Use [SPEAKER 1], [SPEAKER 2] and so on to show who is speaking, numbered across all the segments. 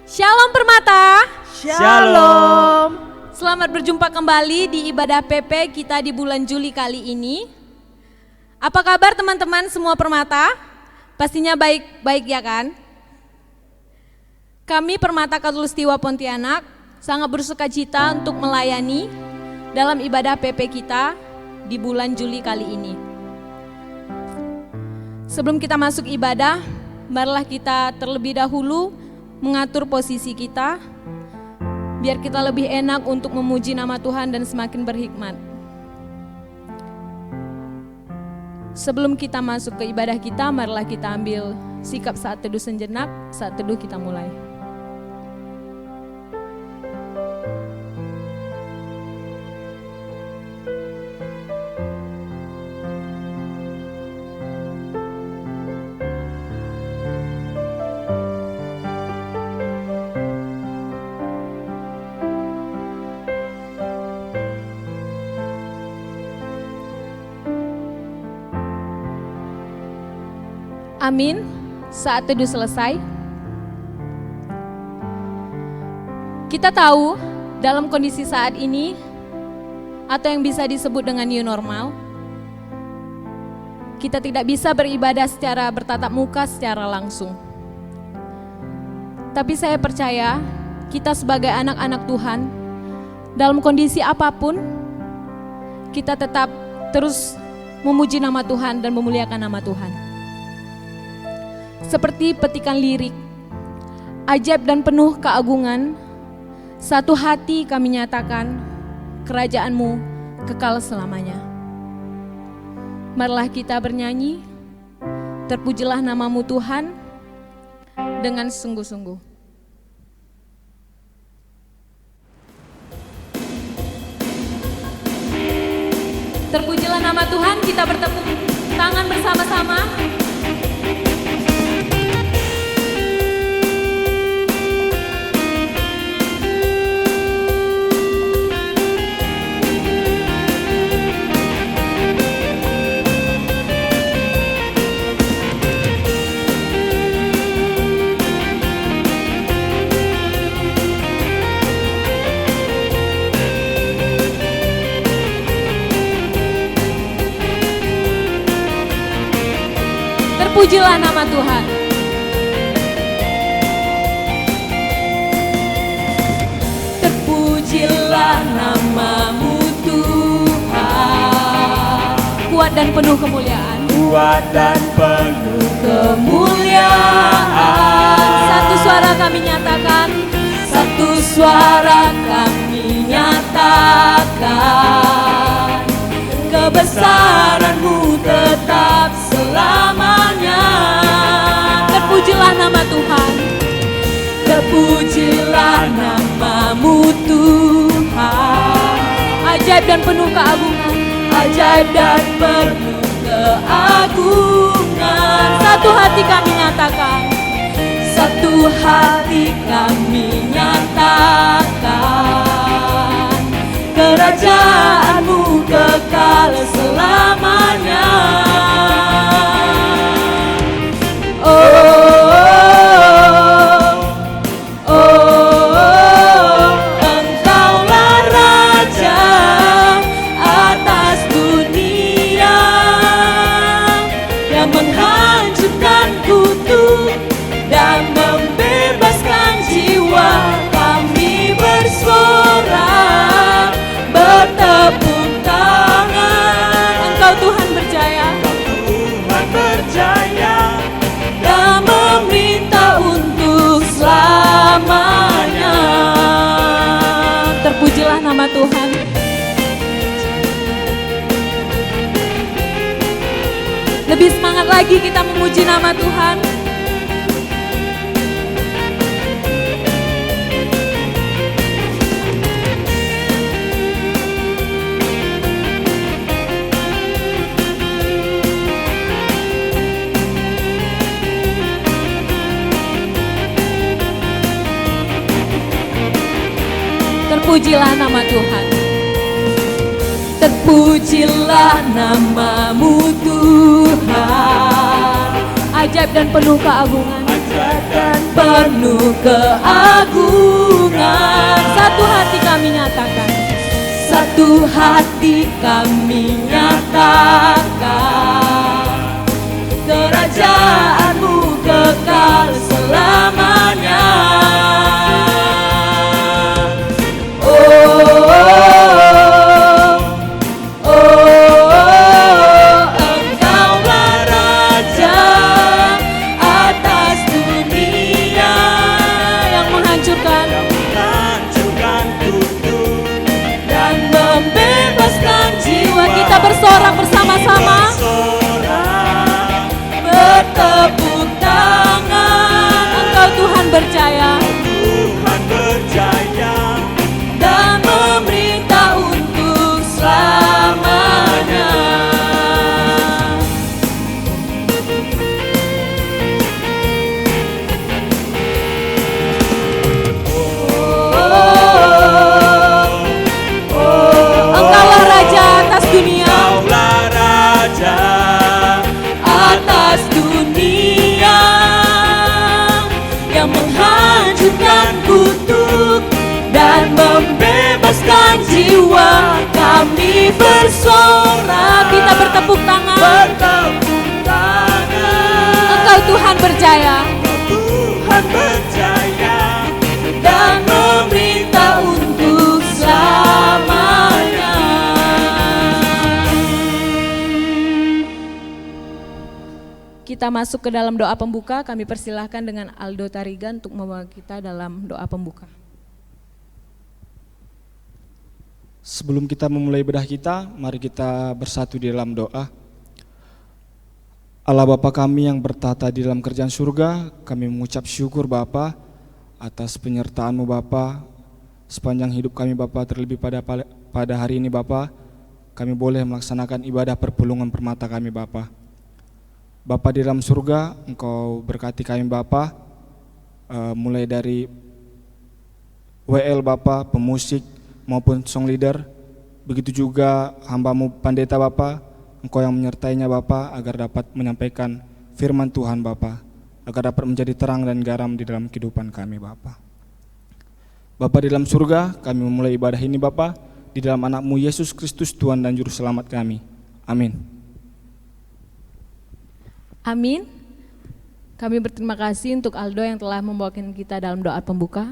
[SPEAKER 1] Shalom Permata.
[SPEAKER 2] Shalom.
[SPEAKER 1] Selamat berjumpa kembali di ibadah PP kita di bulan Juli kali ini. Apa kabar teman-teman semua Permata? Pastinya baik-baik ya kan? Kami Permata Khatulistiwa Pontianak sangat bersukacita untuk melayani dalam ibadah PP kita di bulan Juli kali ini. Sebelum kita masuk ibadah, marilah kita terlebih dahulu mengatur posisi kita, biar kita lebih enak untuk memuji nama Tuhan dan semakin berhikmat. Sebelum kita masuk ke ibadah kita, marilah kita ambil sikap saat teduh sejenak, saat teduh kita mulai. Amin. Saat teduh selesai, kita tahu dalam kondisi saat ini atau yang bisa disebut dengan new normal, kita tidak bisa beribadah secara bertatap muka secara langsung. Tapi saya percaya kita sebagai anak-anak Tuhan, dalam kondisi apapun kita tetap terus memuji nama Tuhan dan memuliakan nama Tuhan. Seperti petikan lirik, ajaib dan penuh keagungan, satu hati kami nyatakan, kerajaan-Mu kekal selamanya. Marilah kita bernyanyi, terpujilah nama-Mu Tuhan, dengan sungguh-sungguh. Terpujilah nama Tuhan, kita bertepuk tangan bersama-sama. Terpujilah nama Tuhan. Terpujilah nama-Mu Tuhan. Kuat dan penuh kemuliaan.
[SPEAKER 2] Kuat dan penuh
[SPEAKER 1] kemuliaan. Satu suara kami nyatakan. Satu suara kami nyatakan. Kebesaran-Mu tetap selamanya. Terpujilah nama Tuhan. Terpujilah nama-Mu Tuhan. Ajaib dan penuh keagungan. Ajaib dan penuh keagungan. Satu hati kami nyatakan. Satu hati kami nyatakan. Kerajaan-Mu kekal selamanya.
[SPEAKER 3] Engkaulah Raja atas dunia yang menghancurkan kutuk dan membebaskan jiwa. Kami bersorak, bertepuk tangan.
[SPEAKER 1] Engkau Tuhan berjaya.
[SPEAKER 2] Tuhan berjaya
[SPEAKER 3] Dan memerintah untuk selamanya.
[SPEAKER 1] Terpujilah nama Tuhan. Lebih semangat lagi kita memuji nama Tuhan. Terpujilah nama Tuhan.
[SPEAKER 3] Terpujilah nama-Mu Tuhan.
[SPEAKER 1] Ajaib dan penuh keagungan.
[SPEAKER 3] Ajaib dan penuh keagungan. satu hati kami nyatakan, kerajaan-Mu kekal selamanya.
[SPEAKER 2] Engkaulah Raja atas dunia
[SPEAKER 1] yang menghancurkan
[SPEAKER 2] kutuk
[SPEAKER 3] dan membebaskan jiwa.
[SPEAKER 1] kita bersorak bersama-sama.
[SPEAKER 3] Bertepuk tangan,
[SPEAKER 1] Engkau Tuhan berjaya
[SPEAKER 2] Tuhan berjaya
[SPEAKER 3] dan memerintah untuk selamanya.
[SPEAKER 1] Engkaulah Raja atas dunia.
[SPEAKER 2] Engkaulah Raja
[SPEAKER 3] Atas dunia yang menghancurkan kutuk dan membebaskan jiwa, kami bersorak,
[SPEAKER 1] Kita bertepuk tangan.
[SPEAKER 2] bertepuk tangan.
[SPEAKER 1] Engkau Tuhan berjaya
[SPEAKER 2] Tuhan berjaya
[SPEAKER 3] dan memerintah untuk selamanya.
[SPEAKER 1] Kita masuk ke dalam doa pembuka. Kami persilahkan dengan Aldo Tarigan untuk membawa kita dalam doa pembuka.
[SPEAKER 4] Sebelum kita memulai bedah kita, mari kita bersatu di dalam doa. Allah Bapa kami yang bertata di dalam kerajaan surga, kami mengucap syukur Bapa atas penyertaan-Mu Bapa sepanjang hidup kami Bapa, terlebih pada hari ini Bapa, kami boleh melaksanakan ibadah perpulungan permata kami Bapa. Bapa di dalam surga, Engkau berkati kami Bapa, mulai dari WL Bapa, pemusik maupun song leader, begitu juga hamba-Mu pendeta Bapa, Engkau yang menyertainya Bapa, agar dapat menyampaikan firman Tuhan Bapa, agar dapat menjadi terang dan garam di dalam kehidupan kami Bapa. Bapa di dalam surga, kami memulai ibadah ini Bapa, di dalam anak-Mu Yesus Kristus Tuhan dan Juru Selamat kami. Amin.
[SPEAKER 1] Amin. Kami berterima kasih untuk Aldo yang telah membawakan kita dalam doa pembuka.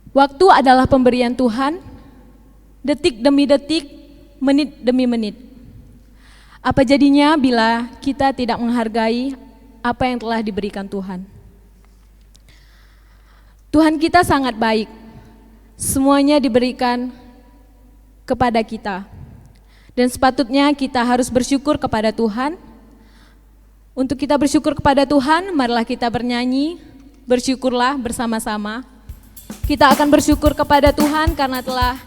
[SPEAKER 1] Waktu adalah pemberian Tuhan, detik demi detik, menit demi menit. Apa jadinya bila kita tidak menghargai apa yang telah diberikan Tuhan? Tuhan kita sangat baik, semuanya diberikan kepada kita. Dan sepatutnya kita harus bersyukur kepada Tuhan. Untuk kita bersyukur kepada Tuhan, marilah kita bernyanyi, bersyukurlah bersama-sama. Kita akan bersyukur kepada Tuhan karena telah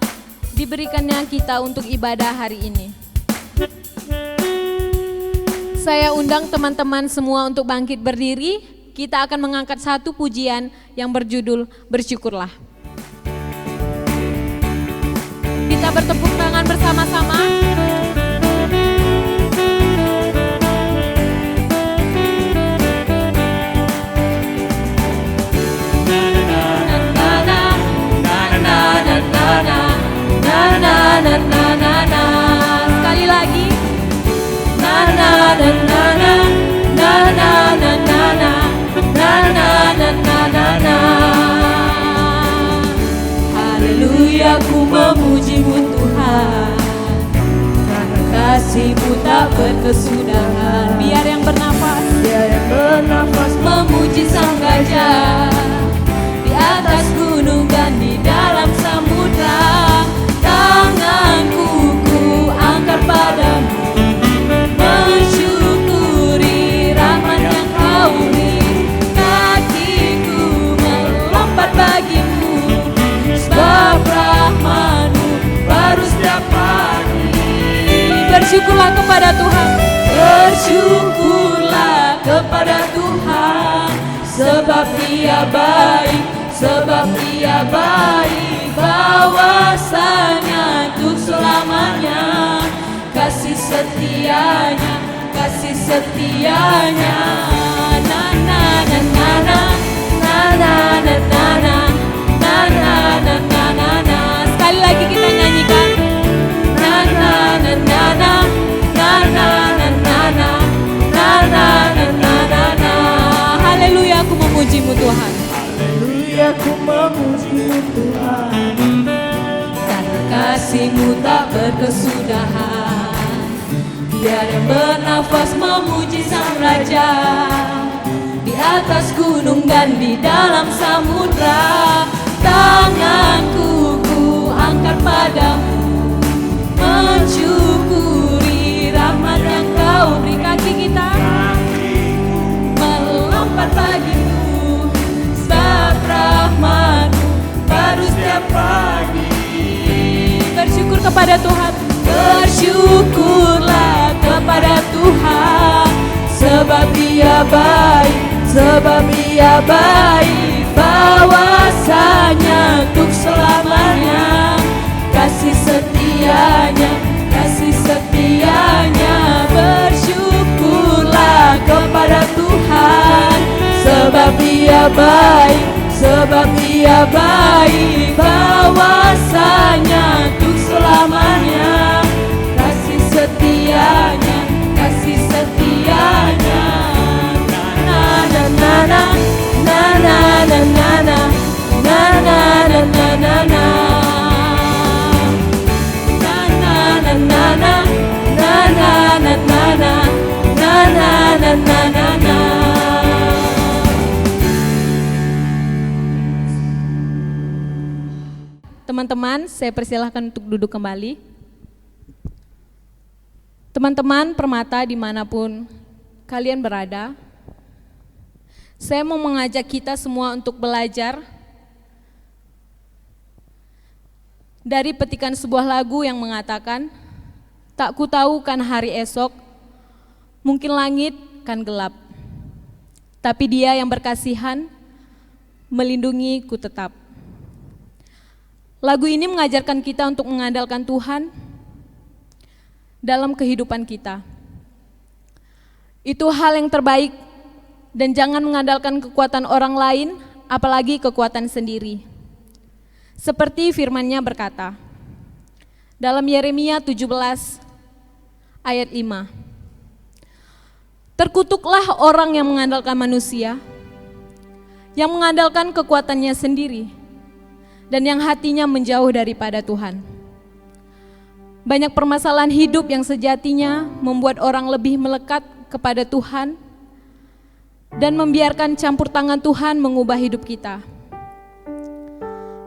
[SPEAKER 1] diberikannya kita untuk ibadah hari ini. Saya undang teman-teman semua untuk bangkit berdiri. Kita akan mengangkat satu pujian yang berjudul Bersyukurlah. Kita bertepuk tangan bersama-sama. Sekali lagi.
[SPEAKER 3] Haleluya, ku memuji-Mu Tuhan, karena kasih-Mu tak berkesudahan.
[SPEAKER 1] Biar yang bernafas
[SPEAKER 3] Memuji Sang Gajah di atas gunung dan di dalam samudra. Tanganku ku angkat padamu, mensyukuri rahmat yang Kau beri. Kakiku melompat bagimu, sebab rahmat-Mu baru setiap pagi.
[SPEAKER 1] Bersyukurlah kepada Tuhan.
[SPEAKER 3] Bersyukurlah kepada Tuhan, sebab Dia baik, sebab Dia baik, bahwasanya untuk selamanya. Kasih setianya, kasih setianya. Na na na na na na na na na na na na na na na.
[SPEAKER 1] Sekali lagi
[SPEAKER 3] kasih-Mu tak berkesudahan. Biar yang bernafas memuji Sang Raja, di atas gunung dan di dalam samudra. Tanganku ku angkat padamu, mensyukuri rahmat yang Kau beri. Kaki kita melompat bagimu, sebab rahmat-Mu baru setiap pagi.
[SPEAKER 1] Bersyukur kepada Tuhan.
[SPEAKER 3] Bersyukurlah kepada Tuhan, sebab Dia baik, sebab Dia baik. Bahwasanya untuk selamanya, kasih setianya, kasih setianya. Bersyukurlah kepada Tuhan, sebab Dia baik, sebab Dia baik. Bahwasanya untuk selamanya, kasih setianya, kasih setianya. Na na na na na na na na na na na na na na na. Na na na na na na na na na na na na na na.
[SPEAKER 1] Teman-teman, saya persilahkan untuk duduk kembali. Teman-teman Permata dimanapun kalian berada, saya mau mengajak kita semua untuk belajar dari petikan sebuah lagu yang mengatakan, tak ku tahu kan hari esok, mungkin langit kan gelap, tapi Dia yang berkasihan melindungi ku tetap. Lagu ini mengajarkan kita untuk mengandalkan Tuhan dalam kehidupan kita. Itu hal yang terbaik, dan jangan mengandalkan kekuatan orang lain, apalagi kekuatan sendiri. Seperti firman-Nya berkata dalam Yeremia 17 ayat 5. Terkutuklah orang yang mengandalkan manusia, yang mengandalkan kekuatannya sendiri, dan yang hatinya menjauh daripada Tuhan. Banyak permasalahan hidup yang sejatinya membuat orang lebih melekat kepada Tuhan dan membiarkan campur tangan Tuhan mengubah hidup kita.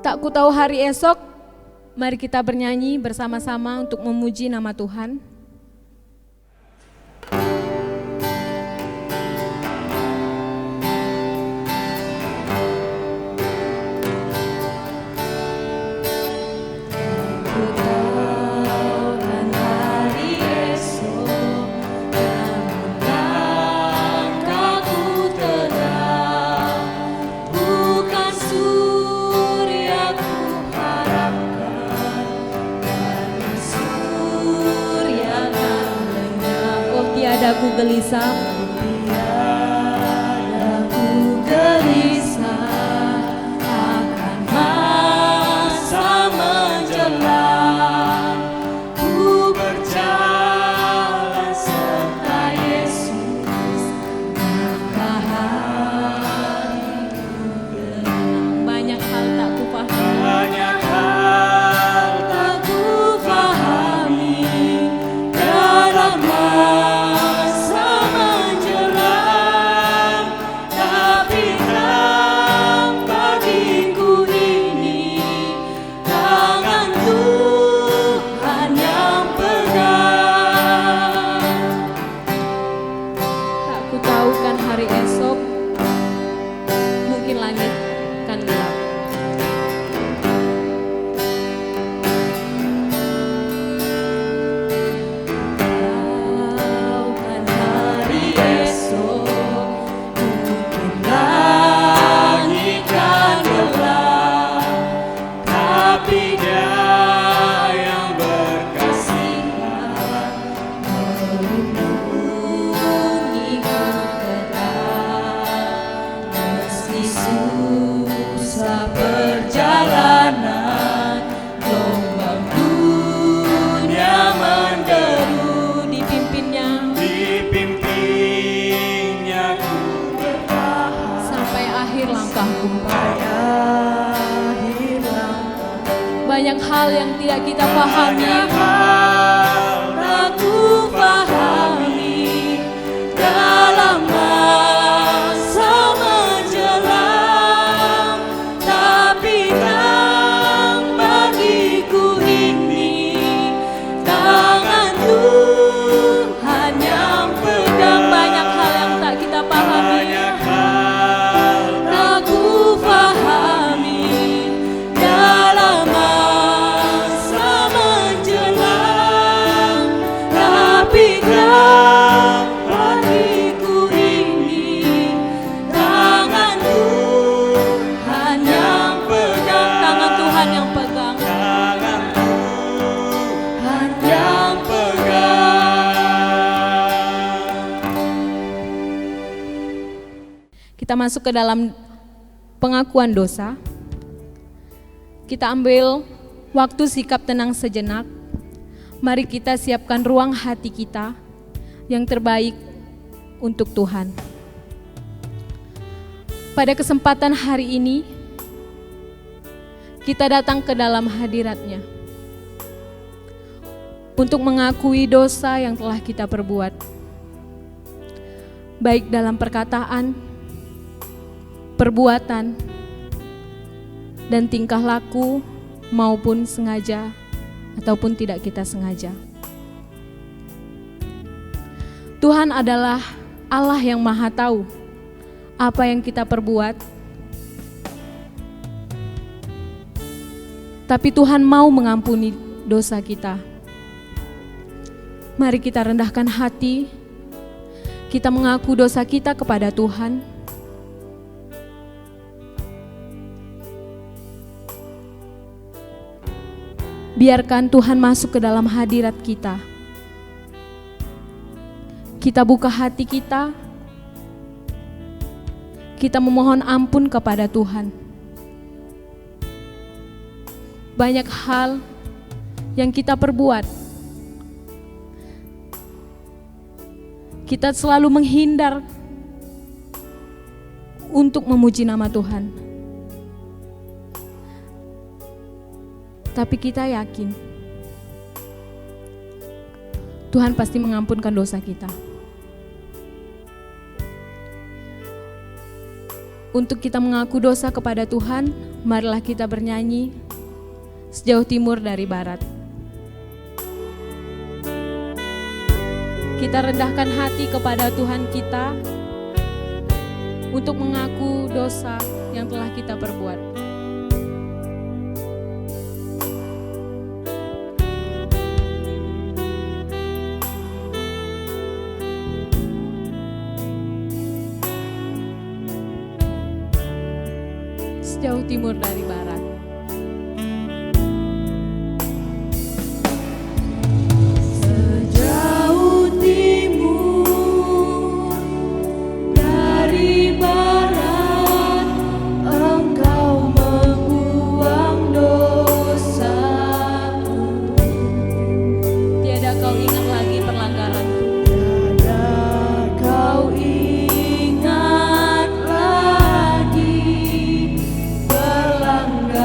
[SPEAKER 1] Tak ku tahu hari esok, mari kita bernyanyi bersama-sama untuk memuji nama Tuhan. Aku gelisah,
[SPEAKER 3] aku gelisah akan masa menjelang. Ku berjalan serta Yesus, maka hariku tenang.
[SPEAKER 1] banyak hal tak ku pahami.
[SPEAKER 2] Banyak hal
[SPEAKER 3] Tak ku pahami dalam masa menjelang, tapi terang bagiku ini tangan Tuhan yang pegang.
[SPEAKER 1] Tak ku tahu kan hari esok, mungkin langit kan gelap.
[SPEAKER 3] Kan hari esok, mungkin langit kan gelap, tapi Dia yang berkasihan melindungiku tetap. Meski susah perjalanan, gelombang dunia menderu,
[SPEAKER 1] Dipimpinnya
[SPEAKER 2] dipimpinnya ku
[SPEAKER 1] sampai akhir langkahku.
[SPEAKER 3] akhir langkah.
[SPEAKER 1] banyak hal yang tidak kita pahami.
[SPEAKER 3] Tak ku pahami dalam masa menjelang, tapi terang bagiku ini tangan Tuhan yang pegang. Banyak hal yang tak kita pahami, tak ku pahami dalam masa menjelang, tapi terang bagiku ini tangan Tuhan yang pegang. Tangan Tuhan yang pegang. Tuhan yang
[SPEAKER 1] Kita masuk ke dalam pengakuan dosa. Kita ambil waktu sikap tenang sejenak. Mari kita siapkan ruang hati kita yang terbaik untuk Tuhan. Pada kesempatan hari ini, kita datang ke dalam hadirat-Nya untuk mengakui dosa yang telah kita perbuat, baik dalam perkataan, perbuatan, dan tingkah laku maupun sengaja ataupun tidak kita sengaja. Tuhan adalah Allah yang Maha Tahu apa yang kita perbuat, tapi Tuhan mau mengampuni dosa kita. Mari kita rendahkan hati, kita mengaku dosa kita kepada Tuhan. Biarkan Tuhan masuk ke dalam hadirat kita. Kita buka hati kita. Kita memohon ampun kepada Tuhan. Banyak hal yang kita perbuat. Kita selalu menghindar untuk memuji nama Tuhan. Tapi kita yakin Tuhan pasti mengampunkan dosa kita. Untuk kita mengaku dosa kepada Tuhan, marilah kita bernyanyi sejauh timur dari barat. Kita rendahkan hati kepada Tuhan kita untuk mengaku dosa yang telah kita perbuat. Jauh timur dari barat.
[SPEAKER 3] Sejauh timur dari barat, Engkau membuang dosaku.
[SPEAKER 1] Tiada kau ingat lagi pelanggaranku.
[SPEAKER 3] Tiada kau ingat lagi pelanggaran.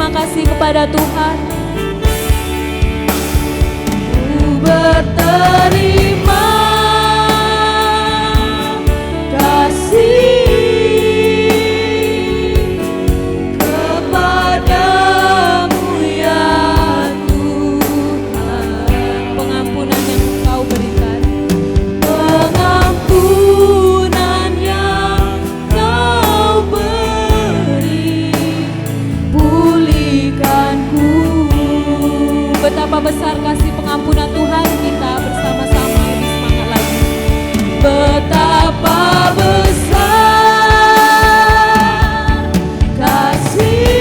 [SPEAKER 1] berterima kasih kepada Tuhan.
[SPEAKER 3] Ku berterima kasih kepadamu ya Tuhan.
[SPEAKER 1] Pengampunan yang Engkau berikan,
[SPEAKER 3] Pengampunan yang Kau beri, pulihkanku.
[SPEAKER 1] betapa besar kasih pengampunan Tuhan, kita bersama-sama lebih semangat lagi.
[SPEAKER 3] Betapa besar kasih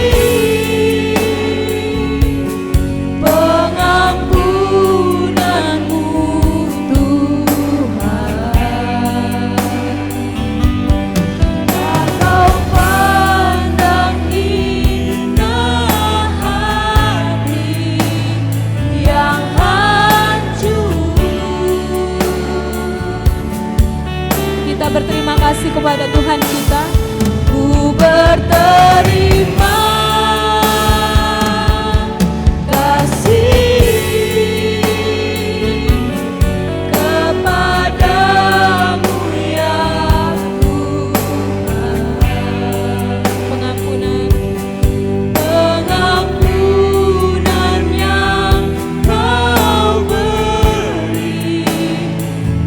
[SPEAKER 3] pengampunanmu Tuhan. Kau pandang indah hati yang hancur.
[SPEAKER 1] Kita berterima kasih kepada Tuhan kita.
[SPEAKER 3] Ku berterima kasih kepadamu ya Tuhan.
[SPEAKER 1] Pengampunan
[SPEAKER 3] Pengampunan yang Kau beri,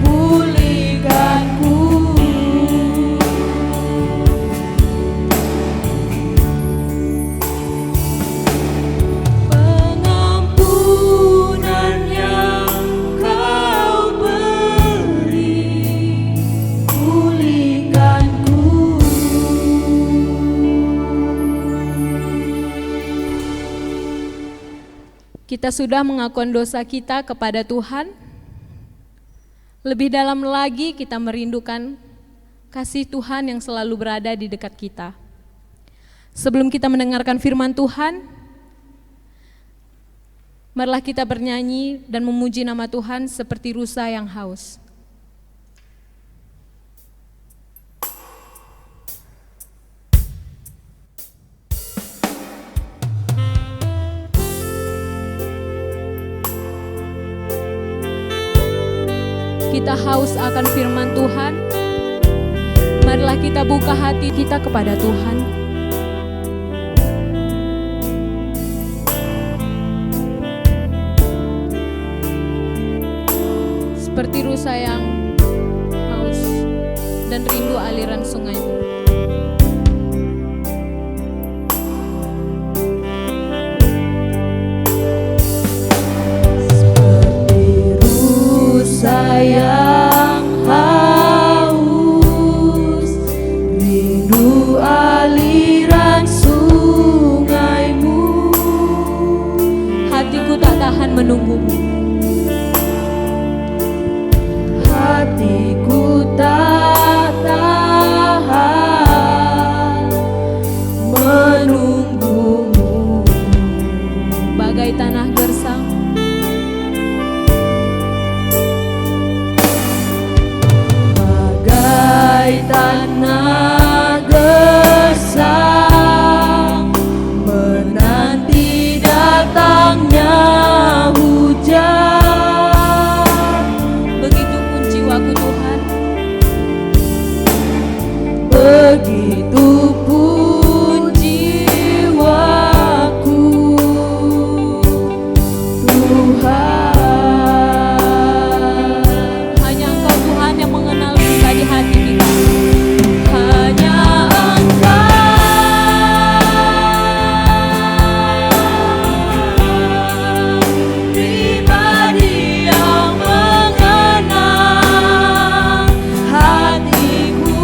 [SPEAKER 3] pulihkanku. Pengampunan yang Kau beri, pulihkanku.
[SPEAKER 1] kita sudah mengakukan dosa kita kepada Tuhan. Lebih dalam lagi kita merindukan kasih Tuhan yang selalu berada di dekat kita. Sebelum kita mendengarkan firman Tuhan, marilah kita bernyanyi dan memuji nama Tuhan seperti rusa yang haus. Kita haus akan firman Tuhan. Marilah kita buka hati kita kepada Tuhan. Seperti rusa yang haus dan rindu aliran sungai-Mu.
[SPEAKER 3] Sayang haus, rindu aliran sungai-Mu.
[SPEAKER 1] Hatiku tak tahan menunggu-Mu.
[SPEAKER 3] Hatiku tak tahan menunggu-Mu.
[SPEAKER 1] Bagai tanah gersang,
[SPEAKER 3] tanah gersang menanti datangnya hujan.
[SPEAKER 1] begitupun jiwaku Tuhan.
[SPEAKER 3] Begitupun jiwaku Tuhan.
[SPEAKER 1] Hanya Engkau Tuhan yang mengenal luka di hati kita.
[SPEAKER 3] Hanya Engkau pribadi yang mengenal hatiku.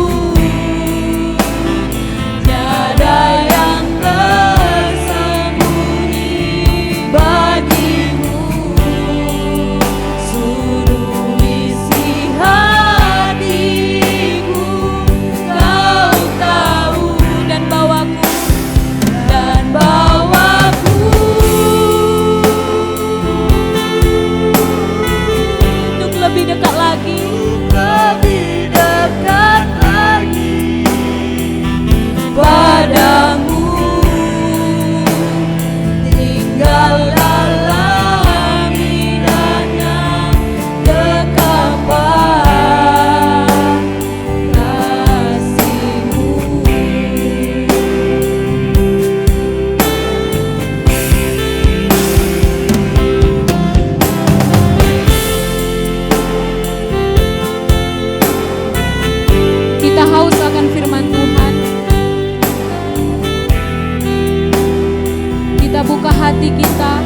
[SPEAKER 1] hati kita.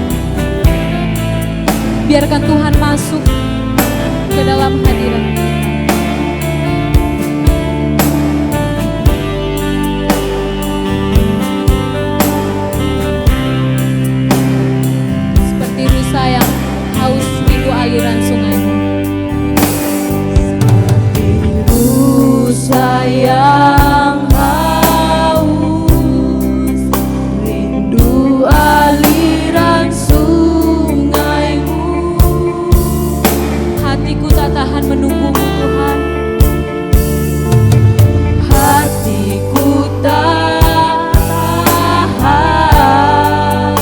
[SPEAKER 1] Biarkan Tuhan masuk ke dalam hadirat kita. Seperti rusa yang haus rindu aliran sungai-Mu.
[SPEAKER 3] Sayang haus rindu aliran sungai-Mu.
[SPEAKER 1] Hatiku tak tahan menunggu-Mu Tuhan.
[SPEAKER 3] Hatiku tak tahan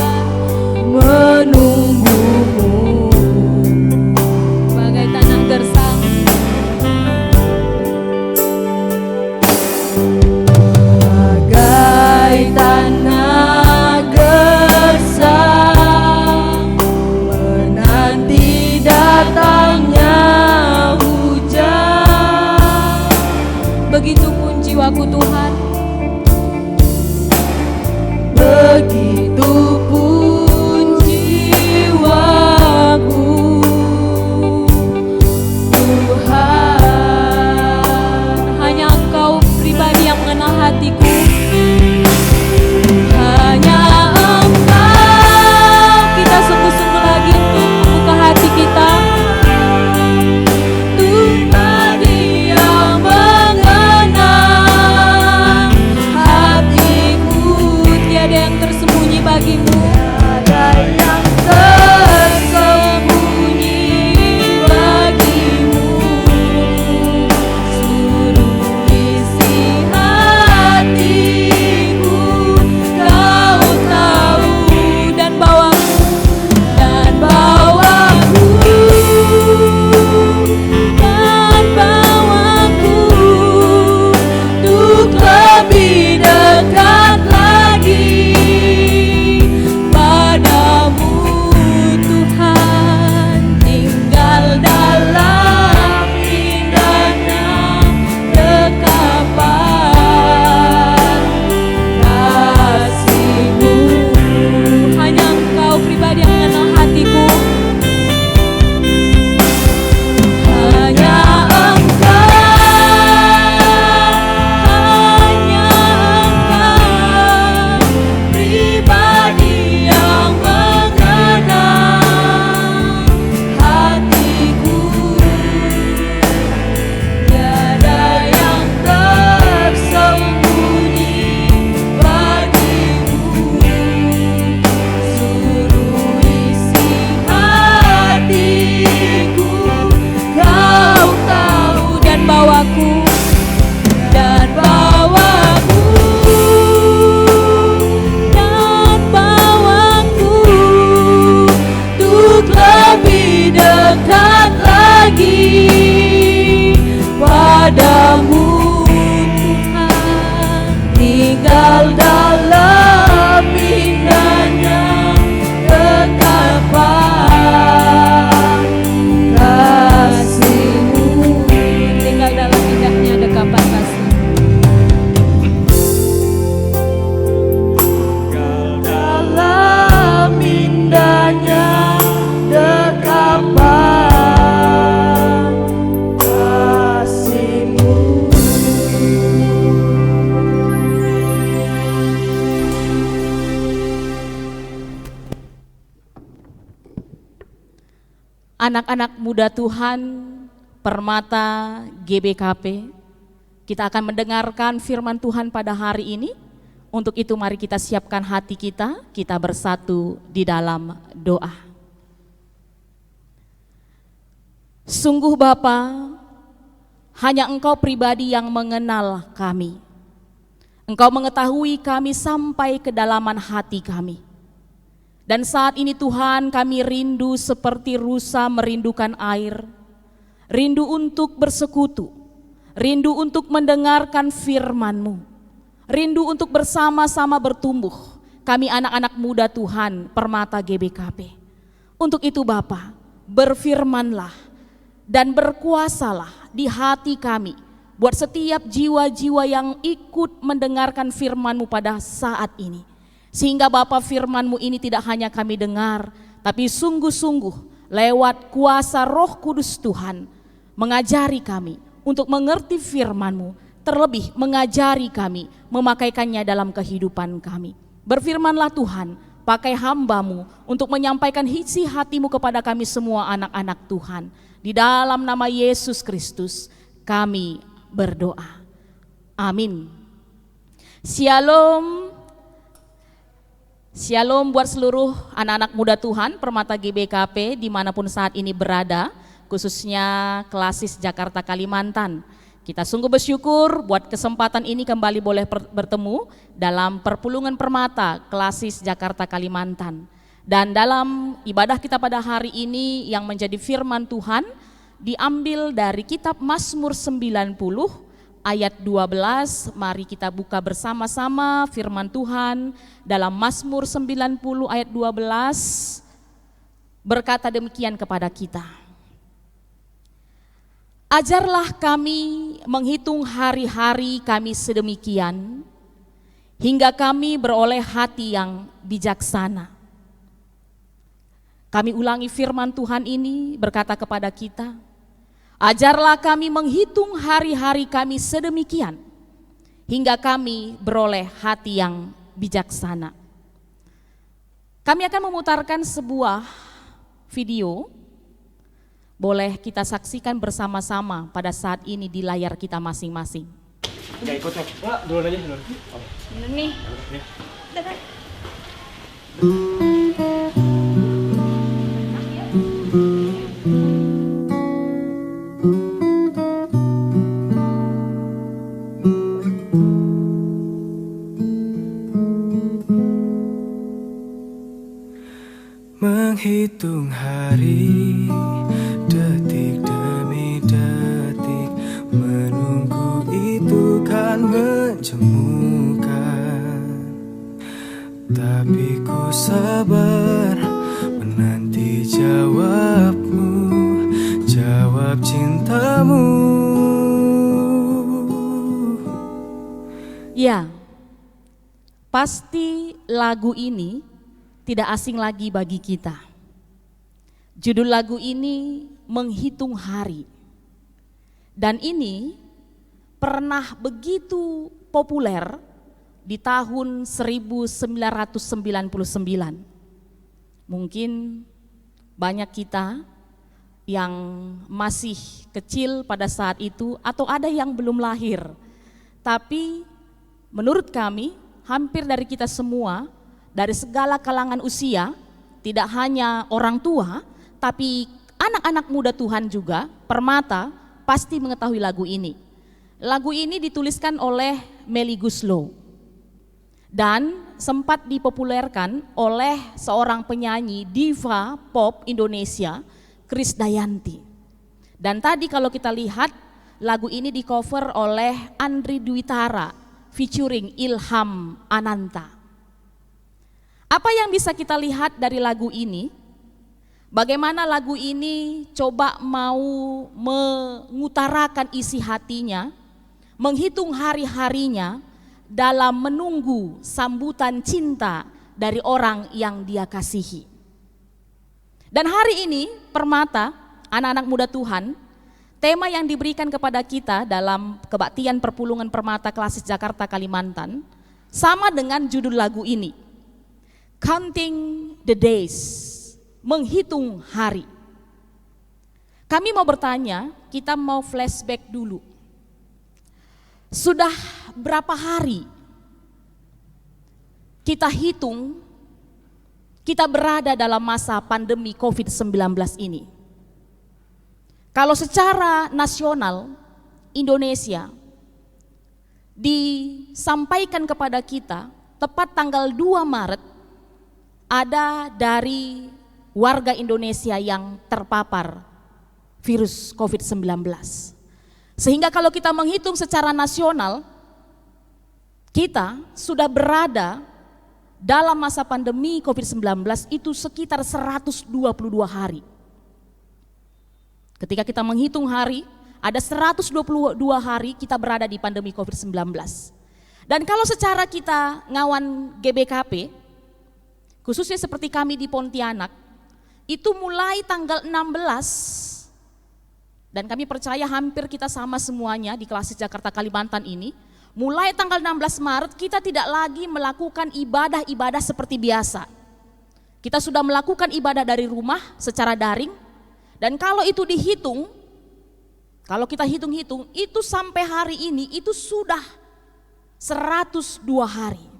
[SPEAKER 3] menunggu-Mu.
[SPEAKER 1] Bagai tanah gersang,
[SPEAKER 3] Bagai tanah gersang menanti datangnya hujan.
[SPEAKER 1] begitupun jiwaku Tuhan.
[SPEAKER 3] Begitupun jiwaku Tuhan.
[SPEAKER 1] Hanya Engkau pribadi yang mengenal hatiku.
[SPEAKER 3] Hanya Engkau.
[SPEAKER 1] Kita sungguh-sungguh lagi untuk membuka hati kita.
[SPEAKER 3] Tuhan yang mengenal hatiku.
[SPEAKER 1] Tiada yang tersembunyi bagimu.
[SPEAKER 3] Ada yang tersembunyi bagimu. Seluruh isi hatiku Kau tahu.
[SPEAKER 1] Dan bawaku
[SPEAKER 3] Dan bawaku untuk lebih dekat lagi padamu Tuhan. Tinggal dalam indahnya dekapan kasih-Mu.
[SPEAKER 1] hanya Engkau pribadi yang mengenal hatiku.
[SPEAKER 3] Hanya Engkau, hanya Engkau pribadi yang mengenal hatiku. Tiada yang tersembunyi bagimu. Seluruh isi hatiku Kau tahu.
[SPEAKER 1] Dan bawaku
[SPEAKER 3] Dan bawaku untuk lebih dekat lagi padamu Tuhan. Tinggal dalam indahnya dekapan kasih-Mu.
[SPEAKER 1] tinggal dalam indahnya dekapan kasih.
[SPEAKER 3] Dalam indahnya dekapan kasih-Mu.
[SPEAKER 5] Anak-anak muda Tuhan, Permata GBKP, kita akan mendengarkan firman Tuhan pada hari ini. Untuk itu mari kita siapkan hati kita bersatu di dalam doa. Sungguh Bapa, hanya Engkau pribadi yang mengenal kami. Engkau mengetahui kami sampai kedalaman hati kami. Dan saat ini Tuhan, kami rindu seperti rusa merindukan air, rindu untuk bersekutu, rindu untuk mendengarkan firman-Mu, rindu untuk bersama-sama bertumbuh. Kami anak-anak muda Tuhan, Permata GBKP. Untuk itu Bapa, berfirmanlah dan berkuasalah di hati kami, buat setiap jiwa-jiwa yang ikut mendengarkan firman-Mu pada saat ini. Sehingga Bapa firman-Mu ini tidak hanya kami dengar, tapi sungguh-sungguh lewat kuasa Roh Kudus Tuhan mengajari kami untuk mengerti firman-Mu, terlebih mengajari kami memakaikannya dalam kehidupan kami. Berfirmanlah Tuhan, pakai hamba-Mu untuk menyampaikan isi hati-Mu kepada kami semua anak-anak Tuhan. Di dalam nama Yesus Kristus kami berdoa. Amin. Shalom. Shalom buat seluruh anak-anak muda Tuhan, Permata GBKP dimanapun saat ini berada, khususnya Klasis Jakarta Kalimantan. Kita sungguh bersyukur buat kesempatan ini kembali boleh bertemu dalam Perpulungan Permata Klasis Jakarta Kalimantan. Dan dalam ibadah kita pada hari ini yang menjadi firman Tuhan diambil dari kitab Mazmur 90 ayat 12, mari kita buka bersama-sama firman Tuhan dalam Mazmur 90 ayat 12, berkata demikian kepada kita. Ajarlah kami menghitung hari-hari kami sedemikian, hingga kami beroleh hati yang bijaksana. Kami ulangi firman Tuhan ini berkata kepada kita, ajarlah kami menghitung hari-hari kami sedemikian, hingga kami beroleh hati yang bijaksana. Kami akan memutarkan sebuah video, boleh kita saksikan bersama-sama pada saat ini di layar kita masing-masing.
[SPEAKER 2] Gak ikut nih. Enggak, duluan aja duluan. Oh.
[SPEAKER 1] Bener nih.
[SPEAKER 2] Ya.
[SPEAKER 6] Menghitung hari, detik demi detik, menunggu itu kan menjemukan. Tapi ku sabar menanti jawabmu, jawab cintamu.
[SPEAKER 5] Ya, pasti lagu ini tidak asing lagi bagi kita. Judul lagu ini Menghitung Hari. Dan ini pernah begitu populer di tahun 1999. Mungkin banyak kita yang masih kecil pada saat itu atau ada yang belum lahir. Tapi menurut kami hampir dari kita semua, dari segala kalangan usia, tidak hanya orang tua, tapi anak-anak muda Tuhan juga, Permata, pasti mengetahui lagu ini. Lagu ini dituliskan oleh Melly Goeslaw dan sempat dipopulerkan oleh seorang penyanyi diva pop Indonesia, Krisdayanti. Dan tadi kalau kita lihat, lagu ini di cover oleh Andri Dwitara featuring Ilham Ananta. Apa yang bisa kita lihat dari lagu ini? Bagaimana lagu ini coba mau mengutarakan isi hatinya, menghitung hari-harinya dalam menunggu sambutan cinta dari orang yang dia kasihi. Dan hari ini Permata, anak-anak muda Tuhan, tema yang diberikan kepada kita dalam kebaktian Perpulungan Permata Klasis Jakarta Kalimantan sama dengan judul lagu ini. Counting the days, menghitung hari. Kami mau bertanya, kita mau flashback dulu. Sudah berapa hari kita hitung kita berada dalam masa pandemi COVID-19 ini? Kalau secara nasional Indonesia disampaikan kepada kita tepat tanggal 2 Maret ada dari warga Indonesia yang terpapar virus COVID-19. Sehingga kalau kita menghitung secara nasional, kita sudah berada dalam masa pandemi COVID-19 itu sekitar 122 hari. Ketika kita menghitung hari, ada 122 hari kita berada di pandemi COVID-19. Dan kalau secara kita ngawan GBKP, khususnya seperti kami di Pontianak, itu mulai tanggal 16, dan kami percaya hampir kita sama semuanya di Klasis Jakarta Kalimantan ini, mulai tanggal 16 Maret kita tidak lagi melakukan ibadah-ibadah seperti biasa. Kita sudah melakukan ibadah dari rumah secara daring, dan kalau itu dihitung, kalau kita hitung-hitung, itu sampai hari ini itu sudah 102 hari.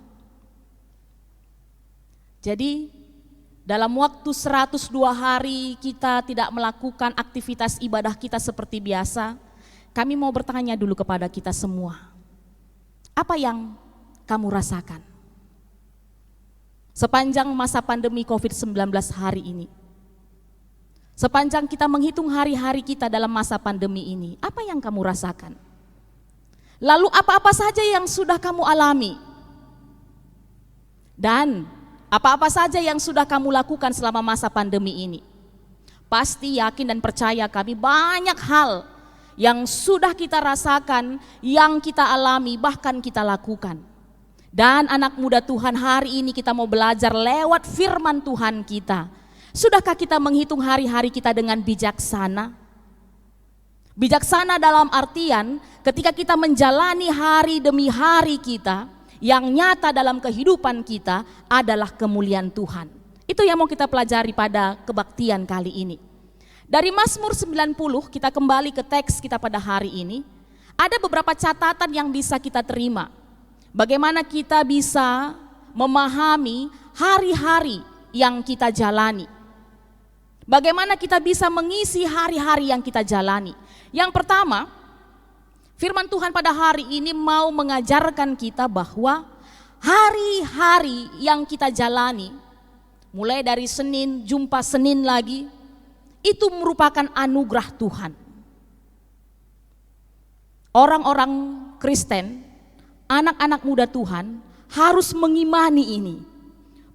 [SPEAKER 5] Jadi dalam waktu 102 hari kita tidak melakukan aktivitas ibadah kita seperti biasa, kami mau bertanya dulu kepada kita semua. Apa yang kamu rasakan sepanjang masa pandemi COVID-19 hari ini? Sepanjang kita menghitung hari-hari kita dalam masa pandemi ini, apa yang kamu rasakan? Lalu apa-apa saja yang sudah kamu alami? Dan apa-apa saja yang sudah kamu lakukan selama masa pandemi ini? Pasti yakin dan percaya kami banyak hal yang sudah kita rasakan, yang kita alami, bahkan kita lakukan. Dan anak muda Tuhan, hari ini kita mau belajar lewat firman Tuhan kita. Sudahkah kita menghitung hari-hari kita dengan bijaksana? Bijaksana dalam artian ketika kita menjalani hari demi hari kita, yang nyata dalam kehidupan kita adalah kemuliaan Tuhan. Itu yang mau kita pelajari pada kebaktian kali ini. Dari Mazmur 90 kita kembali ke teks kita pada hari ini. Ada beberapa catatan yang bisa kita terima. Bagaimana kita bisa memahami hari-hari yang kita jalani. Bagaimana kita bisa mengisi hari-hari yang kita jalani. Yang pertama, firman Tuhan pada hari ini mau mengajarkan kita bahwa hari-hari yang kita jalani, mulai dari Senin, jumpa Senin lagi, itu merupakan anugerah Tuhan. Orang-orang Kristen, anak-anak muda Tuhan harus mengimani ini,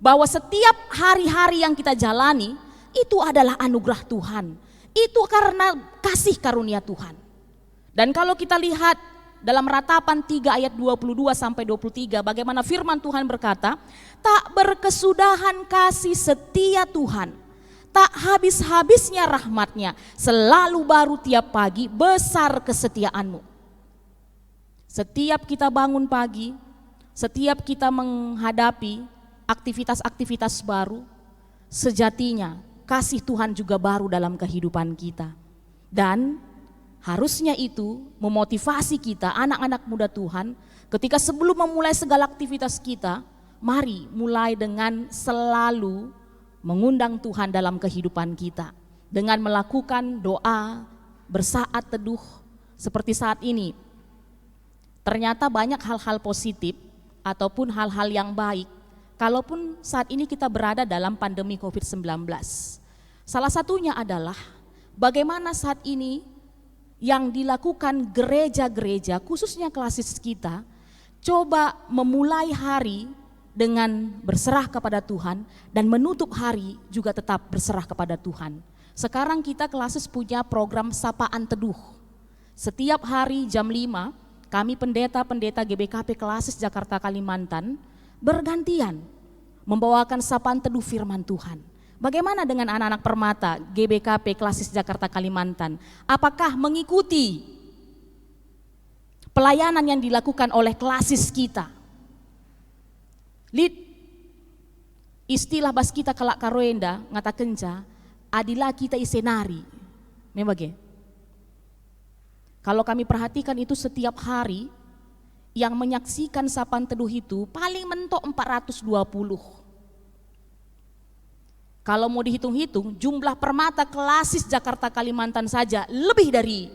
[SPEAKER 5] bahwa setiap hari-hari yang kita jalani itu adalah anugerah Tuhan. Itu karena kasih karunia Tuhan. Dan kalau kita lihat dalam Ratapan 3 ayat 22 sampai 23, bagaimana firman Tuhan berkata, tak berkesudahan kasih setia Tuhan, tak habis-habisnya rahmatnya, selalu baru tiap pagi, besar kesetiaanmu. Setiap kita bangun pagi, setiap kita menghadapi aktivitas-aktivitas baru, sejatinya kasih Tuhan juga baru dalam kehidupan kita. Dan harusnya itu memotivasi kita, anak-anak muda Tuhan, ketika sebelum memulai segala aktivitas kita, mari mulai dengan selalu mengundang Tuhan dalam kehidupan kita. Dengan melakukan doa, bersaat teduh, seperti saat ini. Ternyata banyak hal-hal positif ataupun hal-hal yang baik, kalaupun saat ini kita berada dalam pandemi COVID-19. Salah satunya adalah bagaimana saat ini yang dilakukan gereja-gereja, khususnya klasis kita, coba memulai hari dengan berserah kepada Tuhan dan menutup hari juga tetap berserah kepada Tuhan. Sekarang kita klasis punya program sapaan teduh. Setiap hari jam 5, kami pendeta-pendeta GBKP Klasis Jakarta Kalimantan bergantian membawakan sapaan teduh firman Tuhan. Bagaimana dengan anak-anak permata GBKP Klasis Jakarta Kalimantan? Apakah mengikuti pelayanan yang dilakukan oleh klasis kita? Lid istilah bas kita kalak karoenda ngatakenja adilah kita isenari. Memang kalau kami perhatikan itu setiap hari yang menyaksikan sapaan teduh itu paling mentok 420. Kalau mau dihitung-hitung jumlah permata klasis Jakarta Kalimantan saja lebih dari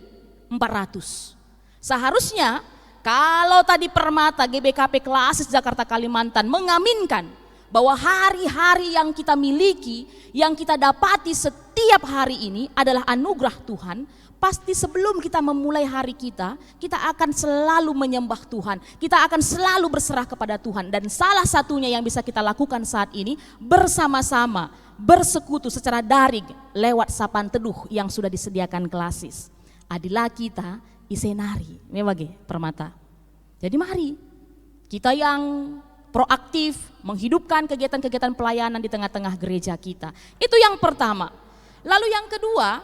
[SPEAKER 5] 400. Seharusnya kalau tadi permata GBKP Klasis Jakarta Kalimantan mengaminkan bahwa hari-hari yang kita miliki, yang kita dapati setiap hari ini adalah anugerah Tuhan, pasti sebelum kita memulai hari kita akan selalu menyembah Tuhan, kita akan selalu berserah kepada Tuhan. Dan salah satunya yang bisa kita lakukan saat ini bersama-sama, bersekutu secara daring lewat sapaan teduh yang sudah disediakan klasis. Adilah kita isenari, memang permata. Jadi mari kita yang proaktif menghidupkan kegiatan-kegiatan pelayanan di tengah-tengah gereja kita. Itu yang pertama. Lalu yang kedua,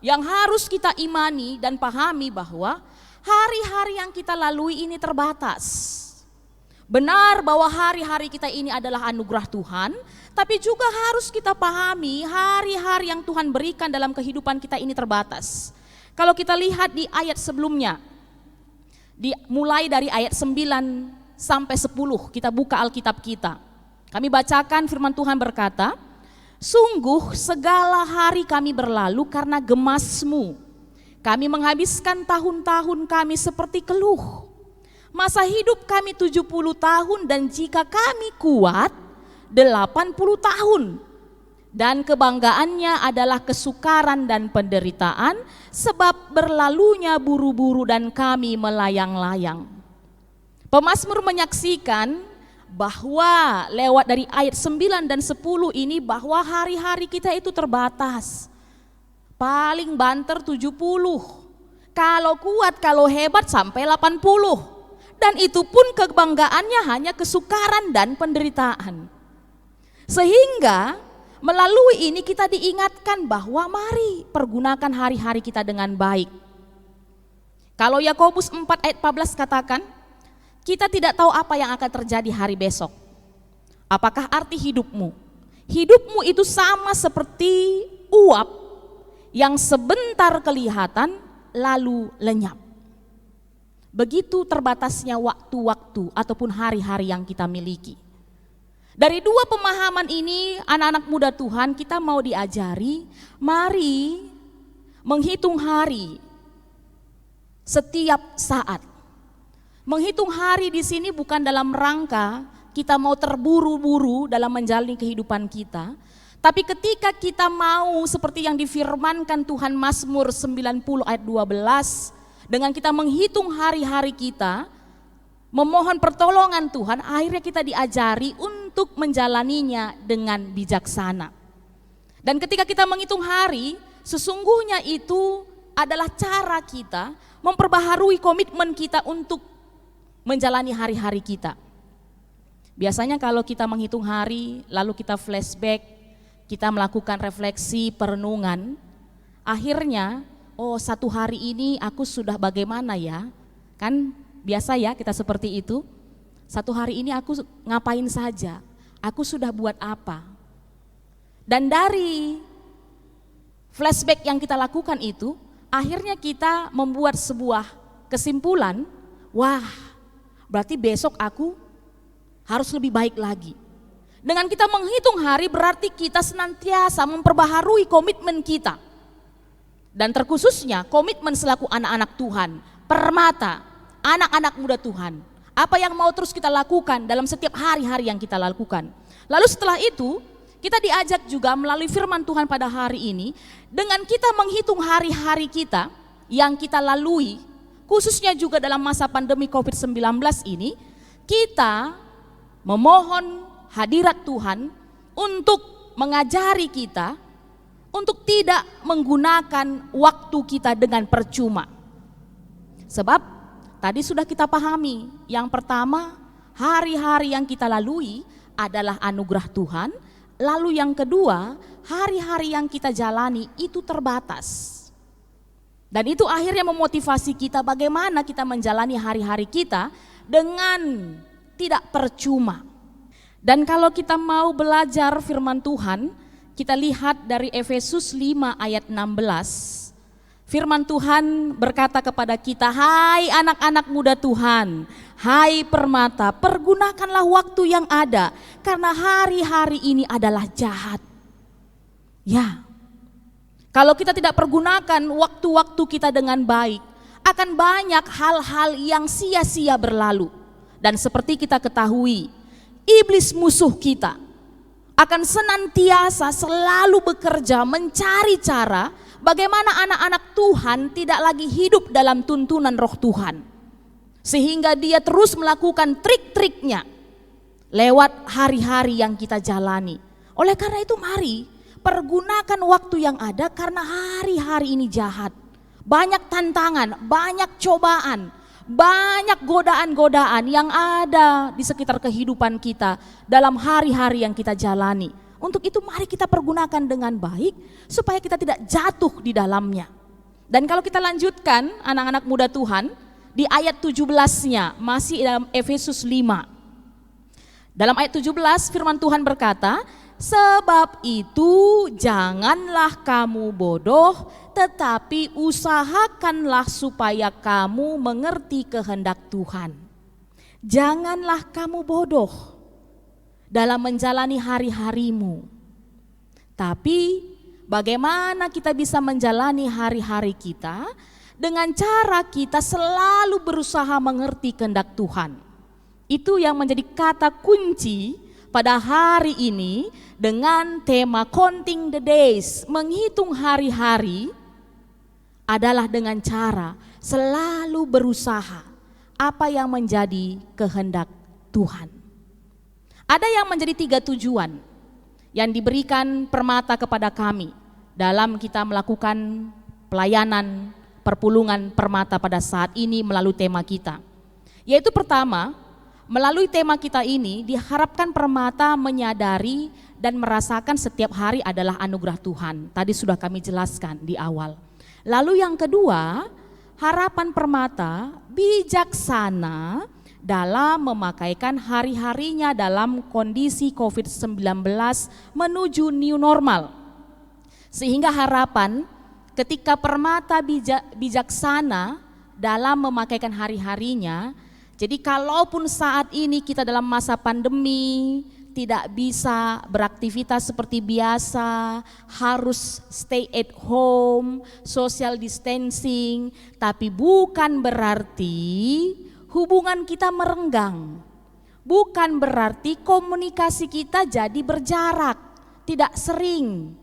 [SPEAKER 5] yang harus kita imani dan pahami bahwa hari-hari yang kita lalui ini terbatas. Benar bahwa hari-hari kita ini adalah anugerah Tuhan, tapi juga harus kita pahami hari-hari yang Tuhan berikan dalam kehidupan kita ini terbatas. Kalau kita lihat di ayat sebelumnya, mulai dari ayat 9 sampai 10, kita buka Alkitab kita. Kami bacakan firman Tuhan berkata, "Sungguh segala hari kami berlalu karena gemas-Mu. Kami menghabiskan tahun-tahun kami seperti keluh. Masa hidup kami 70 tahun dan jika kami kuat 80 tahun. Dan kebanggaannya adalah kesukaran dan penderitaan sebab berlalunya buru-buru dan kami melayang-layang." Pemazmur menyaksikan bahwa lewat dari ayat 9 dan 10 ini bahwa hari-hari kita itu terbatas. Paling banter 70, kalau kuat, kalau hebat sampai 80. Dan itu pun kebanggaannya hanya kesukaran dan penderitaan. Sehingga melalui ini kita diingatkan bahwa mari pergunakan hari-hari kita dengan baik. Kalau Yakobus 4 ayat 14 katakan, kita tidak tahu apa yang akan terjadi hari besok. Apakah arti hidupmu? Hidupmu itu sama seperti uap yang sebentar kelihatan lalu lenyap. Begitu terbatasnya waktu-waktu ataupun hari-hari yang kita miliki. Dari dua pemahaman ini anak-anak muda Tuhan kita mau diajari, mari menghitung hari setiap saat. Menghitung hari di sini bukan dalam rangka kita mau terburu-buru dalam menjalani kehidupan kita, tapi ketika kita mau seperti yang difirmankan Tuhan Mazmur 90 ayat 12, dengan kita menghitung hari-hari kita, memohon pertolongan Tuhan, akhirnya kita diajari untuk menjalaninya dengan bijaksana. Dan ketika kita menghitung hari, sesungguhnya itu adalah cara kita memperbaharui komitmen kita untuk menjalani hari-hari kita. Biasanya kalau kita menghitung hari, lalu kita flashback, kita melakukan refleksi, perenungan, akhirnya satu hari ini aku sudah bagaimana ya? Kan biasa ya kita seperti itu. Satu hari ini aku ngapain saja? Aku sudah buat apa? Dan dari flashback yang kita lakukan itu, akhirnya kita membuat sebuah kesimpulan, wah, berarti besok aku harus lebih baik lagi. Dengan kita menghitung hari berarti kita senantiasa memperbaharui komitmen kita. Dan terkhususnya komitmen selaku anak-anak Tuhan, permata, anak-anak muda Tuhan. Apa yang mau terus kita lakukan dalam setiap hari-hari yang kita lakukan. Lalu setelah itu kita diajak juga melalui firman Tuhan pada hari ini, dengan kita menghitung hari-hari kita yang kita lalui, khususnya juga dalam masa pandemi COVID-19 ini, kita memohon hadirat Tuhan untuk mengajari kita untuk tidak menggunakan waktu kita dengan percuma. Sebab tadi sudah kita pahami, yang pertama hari-hari yang kita lalui adalah anugerah Tuhan, lalu yang kedua hari-hari yang kita jalani itu terbatas. Dan itu akhirnya memotivasi kita bagaimana kita menjalani hari-hari kita dengan tidak percuma. Dan kalau kita mau belajar firman Tuhan, kita lihat dari Efesus 5 ayat 16. Firman Tuhan berkata kepada kita, hai anak-anak muda Tuhan, hai permata, pergunakanlah waktu yang ada, karena hari-hari ini adalah jahat. Ya, kalau kita tidak pergunakan waktu-waktu kita dengan baik, akan banyak hal-hal yang sia-sia berlalu. Dan seperti kita ketahui, iblis musuh kita akan senantiasa selalu bekerja mencari cara bagaimana anak-anak Tuhan tidak lagi hidup dalam tuntunan roh Tuhan. Sehingga dia terus melakukan trik-triknya lewat hari-hari yang kita jalani. Oleh karena itu mari pergunakan waktu yang ada karena hari-hari ini jahat. Banyak tantangan, banyak cobaan, banyak godaan-godaan yang ada di sekitar kehidupan kita dalam hari-hari yang kita jalani. Untuk itu mari kita pergunakan dengan baik supaya kita tidak jatuh di dalamnya. Dan kalau kita lanjutkan anak-anak muda Tuhan, di ayat 17-nya masih dalam Efesus 5. Dalam ayat 17 firman Tuhan berkata, sebab itu janganlah kamu bodoh, tetapi usahakanlah supaya kamu mengerti kehendak Tuhan. Janganlah kamu bodoh dalam menjalani hari-harimu. Tapi bagaimana kita bisa menjalani hari-hari kita dengan cara kita selalu berusaha mengerti kehendak Tuhan. Itu yang menjadi kata kunci pada hari ini dengan tema counting the days, menghitung hari-hari adalah dengan cara selalu berusaha apa yang menjadi kehendak Tuhan. Ada yang menjadi 3 tujuan yang diberikan Permata kepada kami dalam kita melakukan pelayanan perpulungan Permata pada saat ini melalui tema kita. Yaitu pertama, melalui tema kita ini diharapkan Permata menyadari dan merasakan setiap hari adalah anugerah Tuhan. Tadi sudah kami jelaskan di awal. Lalu yang kedua, harapan Permata bijaksana dalam memakaikan hari-harinya dalam kondisi COVID-19 menuju new normal. Sehingga harapan ketika Permata bijaksana dalam memakaikan hari-harinya, jadi kalaupun saat ini kita dalam masa pandemi, tidak bisa beraktivitas seperti biasa, harus stay at home, social distancing, tapi bukan berarti hubungan kita merenggang, bukan berarti komunikasi kita jadi berjarak, tidak sering.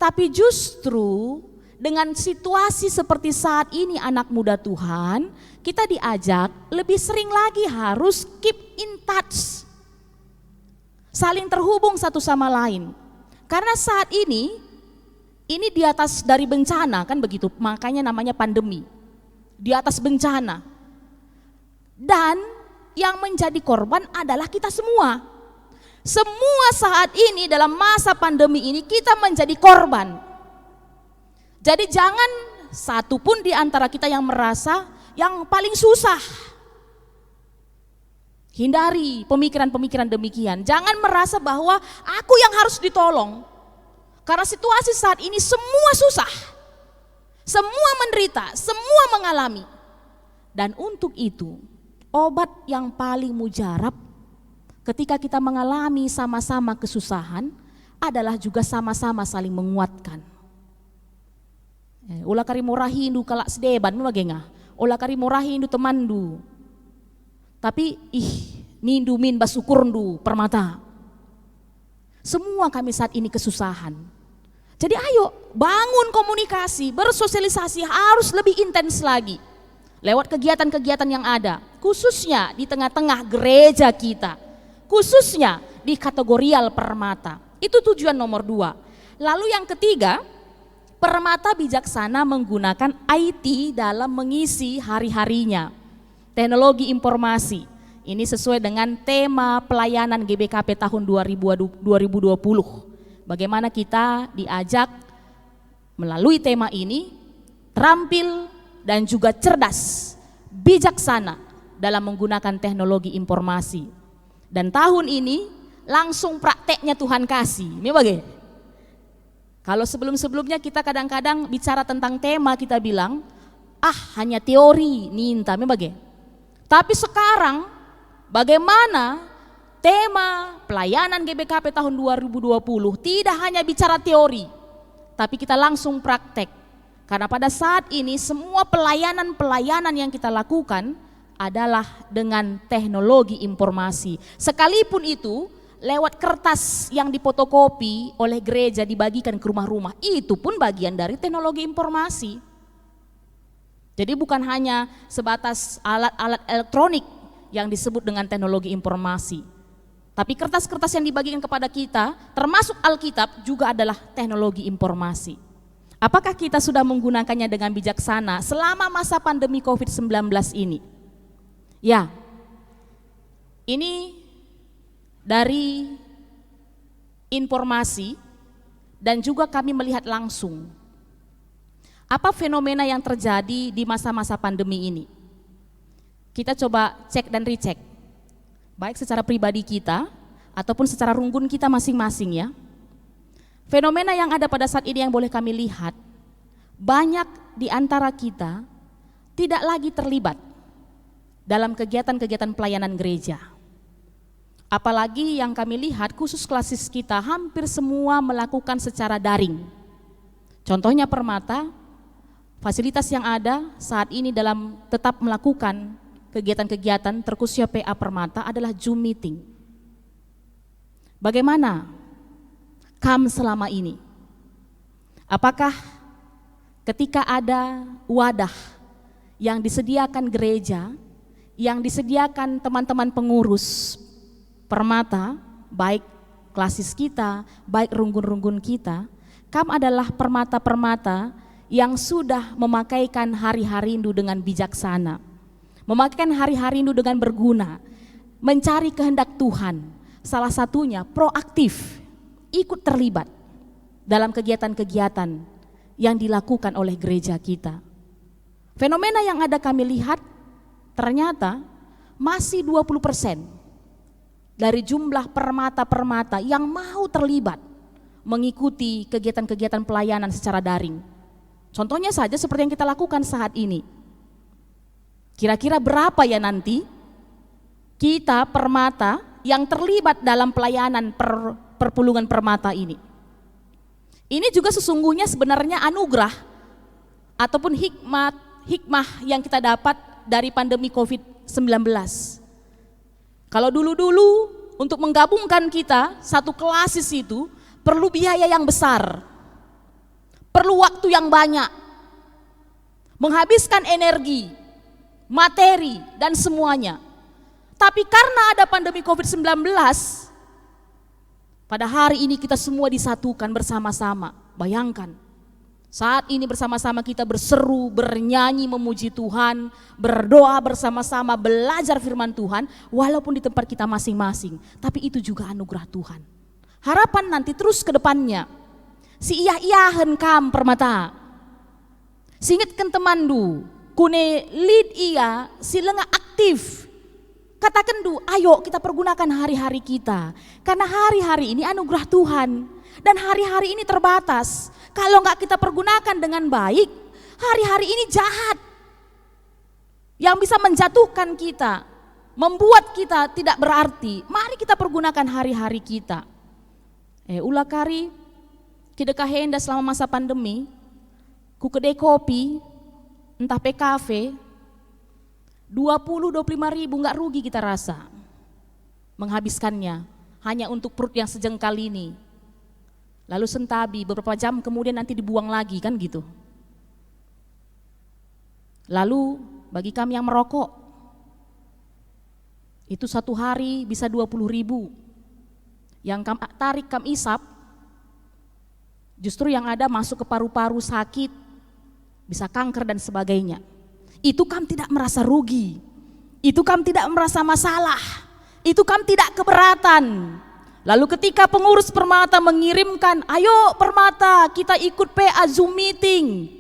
[SPEAKER 5] Tapi justru dengan situasi seperti saat ini anak muda Tuhan, kita diajak lebih sering lagi harus keep in touch. Saling terhubung satu sama lain. Karena saat ini di atas dari bencana kan begitu, makanya namanya pandemi. Di atas bencana. Dan yang menjadi korban adalah kita semua. Semua saat ini dalam masa pandemi ini kita menjadi korban. Jadi jangan satu pun di antara kita yang merasa yang paling susah. Hindari pemikiran-pemikiran demikian. Jangan merasa bahwa aku yang harus ditolong. Karena situasi saat ini semua susah. Semua menderita, semua mengalami. Dan untuk itu obat yang paling mujarab ketika kita mengalami sama-sama kesusahan adalah juga sama-sama saling menguatkan. Ulah kari morahindu kalak sedeban bagenga. Ulah kari morahindu temandu. Tapi nindu min basukurndu Permata. Semua kami saat ini kesusahan. Jadi ayo bangun komunikasi, bersosialisasi harus lebih intens lagi. Lewat kegiatan-kegiatan yang ada, khususnya di tengah-tengah gereja kita, khususnya di kategorial Permata. Itu tujuan nomor 2. Lalu yang ketiga, Permata bijaksana menggunakan IT dalam mengisi hari-harinya. Teknologi informasi, ini sesuai dengan tema pelayanan GBKP tahun 2020. Bagaimana kita diajak melalui tema ini, terampil dan juga cerdas, bijaksana dalam menggunakan teknologi informasi. Dan tahun ini langsung prakteknya Tuhan kasih. Ini bagaimana? Kalau sebelum-sebelumnya kita kadang-kadang bicara tentang tema kita bilang, hanya teori, ninta, ini bagaimana? Tapi sekarang bagaimana tema pelayanan GBKP tahun 2020 tidak hanya bicara teori, tapi kita langsung praktek. Karena pada saat ini semua pelayanan-pelayanan yang kita lakukan adalah dengan teknologi informasi. Sekalipun itu lewat kertas yang difotokopi oleh gereja dibagikan ke rumah-rumah, itu pun bagian dari teknologi informasi. Jadi bukan hanya sebatas alat-alat elektronik yang disebut dengan teknologi informasi. Tapi kertas-kertas yang dibagikan kepada kita, termasuk Alkitab, juga adalah teknologi informasi. Apakah kita sudah menggunakannya dengan bijaksana selama masa pandemi COVID-19 ini? Ya, ini dari informasi dan juga kami melihat langsung apa fenomena yang terjadi di masa-masa pandemi ini. Kita coba cek dan recheck, baik secara pribadi kita ataupun secara runggun kita masing-masing ya. Fenomena yang ada pada saat ini yang boleh kami lihat, banyak di antara kita tidak lagi terlibat dalam kegiatan-kegiatan pelayanan gereja. Apalagi yang kami lihat khusus klasis kita hampir semua melakukan secara daring. Contohnya Permata, fasilitas yang ada saat ini dalam tetap melakukan kegiatan-kegiatan terkhususnya PA Permata adalah Zoom meeting. Bagaimana KAM selama ini? Apakah ketika ada wadah yang disediakan gereja, yang disediakan teman-teman pengurus Permata, baik klasis kita, baik runggun-runggun kita, KAM adalah permata-permata yang sudah memakaikan hari-hari rindu dengan bijaksana, memakaikan hari-hari rindu dengan berguna, mencari kehendak Tuhan, salah satunya proaktif, ikut terlibat dalam kegiatan-kegiatan yang dilakukan oleh gereja kita. Fenomena yang ada kami lihat ternyata masih 20% dari jumlah permata-permata yang mau terlibat mengikuti kegiatan-kegiatan pelayanan secara daring. Contohnya saja seperti yang kita lakukan saat ini. Kira-kira berapa ya nanti kita permata yang terlibat dalam pelayanan perpulungan permata ini? Ini juga sesungguhnya sebenarnya anugerah ataupun hikmah yang kita dapat dari pandemi COVID-19. Kalau dulu-dulu untuk menggabungkan kita satu klasis itu perlu biaya yang besar, perlu waktu yang banyak, menghabiskan energi, materi dan semuanya. Tapi karena ada pandemi COVID-19, pada hari ini kita semua disatukan bersama-sama. Bayangkan, saat ini bersama-sama kita berseru, bernyanyi, memuji Tuhan, berdoa bersama-sama, belajar firman Tuhan, walaupun di tempat kita masing-masing. Tapi itu juga anugerah Tuhan. Harapan nanti terus ke depannya, si iya-iyahen KAM Permata. Singitkan temandu, kune lead iya, silenga aktif. Katakan du, ayo kita pergunakan hari-hari kita. Karena hari-hari ini anugerah Tuhan. Dan hari-hari ini terbatas. Kalau enggak kita pergunakan dengan baik, hari-hari ini jahat. Yang bisa menjatuhkan kita, membuat kita tidak berarti. Mari kita pergunakan hari-hari kita. Ulah kari, kita kahenda selama masa pandemi, ku kedai kopi, entah PKV, 20-25 ribu nggak rugi kita rasa menghabiskannya hanya untuk perut yang sejengkal ini. Lalu sentabi beberapa jam kemudian nanti dibuang lagi kan gitu. Lalu bagi kami yang merokok, itu satu hari bisa 20 ribu. Yang kam isap, justru yang ada masuk ke paru-paru sakit, bisa kanker dan sebagainya. Itu KAM tidak merasa rugi, itu KAM tidak merasa masalah, itu KAM tidak keberatan. Lalu ketika pengurus Permata mengirimkan, ayo Permata kita ikut PA Zoom meeting,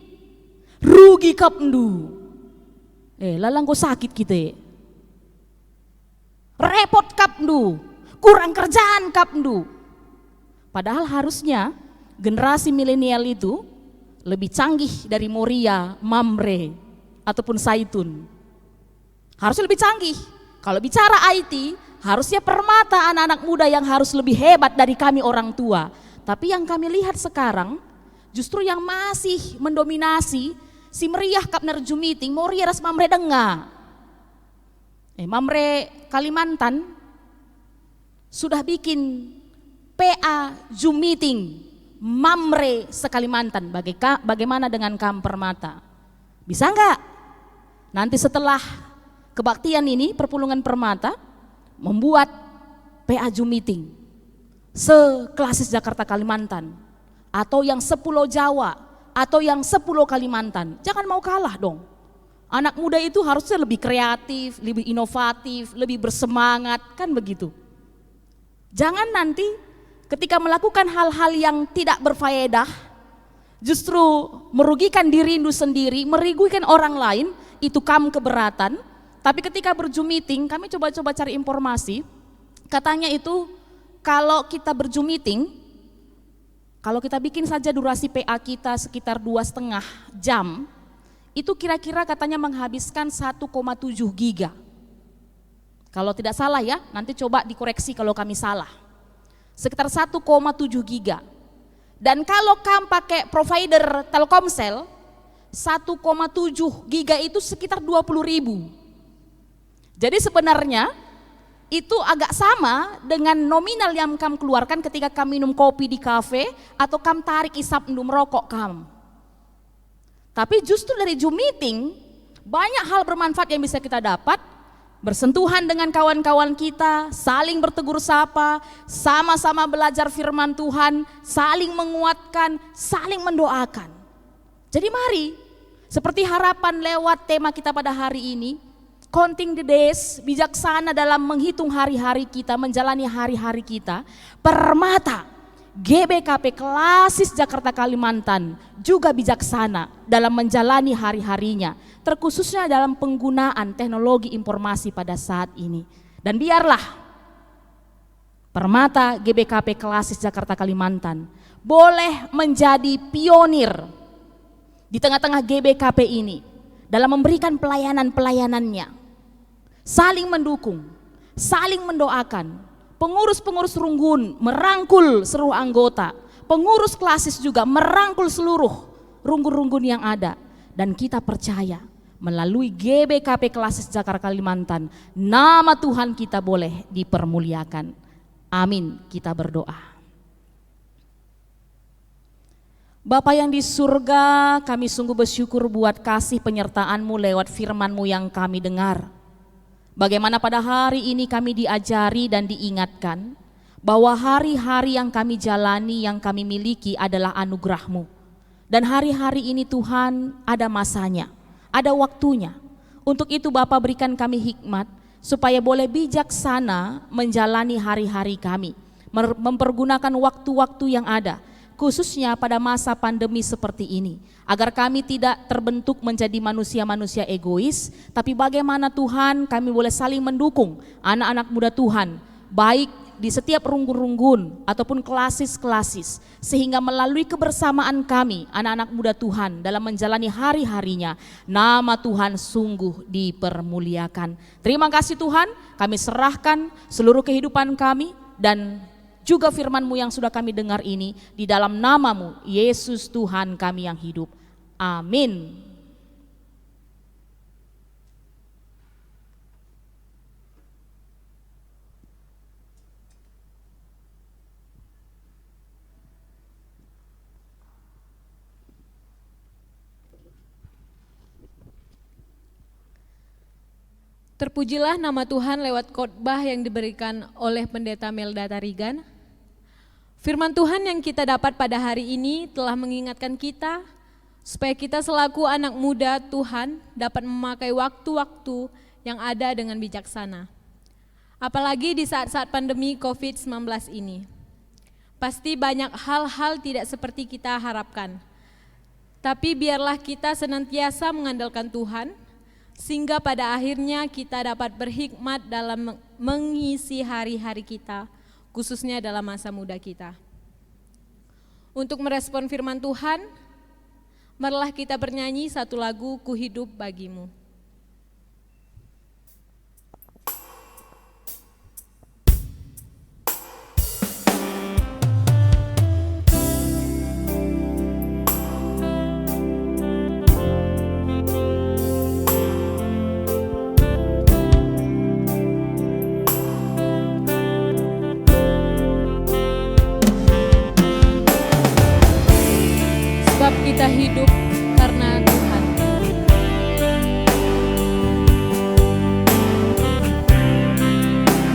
[SPEAKER 5] rugi kapndu. Lalang kok sakit kita, repot kapndu, kurang kerjaan kapndu. Padahal harusnya generasi milenial itu lebih canggih dari Moria, Mamre, ataupun Zaitun. Harusnya lebih canggih. Kalau bicara IT, harusnya Permata anak-anak muda yang harus lebih hebat dari kami orang tua. Tapi yang kami lihat sekarang, justru yang masih mendominasi, si meriah kapner Zoom meeting, Moria ras Mamre dengar. Mamre Kalimantan sudah bikin PA Zoom meeting, Mamre se-Kalimantan. Bagaimana dengan KAM Permata? Bisa enggak? Nanti setelah kebaktian ini perpulungan Permata membuat PA Zoom meeting seklasis Jakarta Kalimantan atau yang 10 Jawa atau yang 10 Kalimantan. Jangan mau kalah dong. Anak muda itu harusnya lebih kreatif, lebih inovatif, lebih bersemangat, kan begitu. Jangan nanti ketika melakukan hal-hal yang tidak berfaedah, justru merugikan dirimu sendiri, merugikan orang lain, itu kamu keberatan. Tapi ketika berzoom meeting, kami coba-coba cari informasi, katanya itu kalau kita berzoom meeting, kalau kita bikin saja durasi PA kita sekitar 2,5 jam, itu kira-kira katanya menghabiskan 1,7 giga. Kalau tidak salah ya, nanti coba dikoreksi kalau kami salah. Sekitar 1,7 giga. Dan kalau kamu pakai provider Telkomsel, 1,7 giga itu sekitar 20.000. Jadi sebenarnya itu agak sama dengan nominal yang kamu keluarkan ketika kamu minum kopi di kafe atau kamu tarik isap minum rokok kamu. Tapi justru dari Zoom meeting banyak hal bermanfaat yang bisa kita dapat, bersentuhan dengan kawan-kawan kita, saling bertegur sapa, sama-sama belajar firman Tuhan, saling menguatkan, saling mendoakan. Jadi mari, seperti harapan lewat tema kita pada hari ini, counting the days, bijaksana dalam menghitung hari-hari kita, menjalani hari-hari kita, Permata GBKP Klasis Jakarta Kalimantan juga bijaksana dalam menjalani hari-harinya, terkhususnya dalam penggunaan teknologi informasi pada saat ini. Dan biarlah Permata GBKP Klasis Jakarta Kalimantan boleh menjadi pionir di tengah-tengah GBKP ini dalam memberikan pelayanan-pelayanannya, saling mendukung, saling mendoakan. Pengurus-pengurus runggun merangkul seluruh anggota, pengurus klasis juga merangkul seluruh runggun-runggun yang ada. Dan kita percaya melalui GBKP Klasis Jakarta Kalimantan, nama Tuhan kita boleh dipermuliakan. Amin, kita berdoa. Bapa yang di surga, kami sungguh bersyukur buat kasih penyertaan-Mu lewat firman-Mu yang kami dengar. Bagaimana pada hari ini kami diajari dan diingatkan bahwa hari-hari yang kami jalani, yang kami miliki adalah anugerah-Mu. Dan hari-hari ini Tuhan ada masanya, ada waktunya. Untuk itu Bapa berikan kami hikmat supaya boleh bijaksana menjalani hari-hari kami, mempergunakan waktu-waktu yang ada, khususnya pada masa pandemi seperti ini, agar kami tidak terbentuk menjadi manusia-manusia egois, tapi bagaimana Tuhan kami boleh saling mendukung anak-anak muda Tuhan, baik di setiap runggun-runggun ataupun klasis-klasis, sehingga melalui kebersamaan kami anak-anak muda Tuhan dalam menjalani hari-harinya, nama Tuhan sungguh dipermuliakan. Terima kasih Tuhan, kami serahkan seluruh kehidupan kami dan juga firman-Mu yang sudah kami dengar ini di dalam nama-Mu, Yesus Tuhan kami yang hidup. Amin.
[SPEAKER 1] Terpujilah nama Tuhan lewat khotbah yang diberikan oleh Pendeta Melda Tarigan. Firman Tuhan yang kita dapat pada hari ini telah mengingatkan kita supaya kita selaku anak muda Tuhan dapat memakai waktu-waktu yang ada dengan bijaksana. Apalagi di saat-saat pandemi COVID-19 ini. Pasti banyak hal-hal tidak seperti kita harapkan. Tapi biarlah kita senantiasa mengandalkan Tuhan, sehingga pada akhirnya kita dapat berhikmat dalam mengisi hari-hari kita, khususnya dalam masa muda kita. Untuk merespon firman Tuhan, marilah kita bernyanyi satu lagu Ku Hidup Bagimu. Kita hidup karena Tuhan.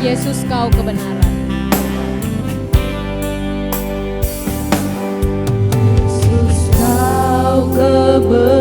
[SPEAKER 1] Yesus, Kau kebenaran.
[SPEAKER 3] Yesus, Kau kebenaran.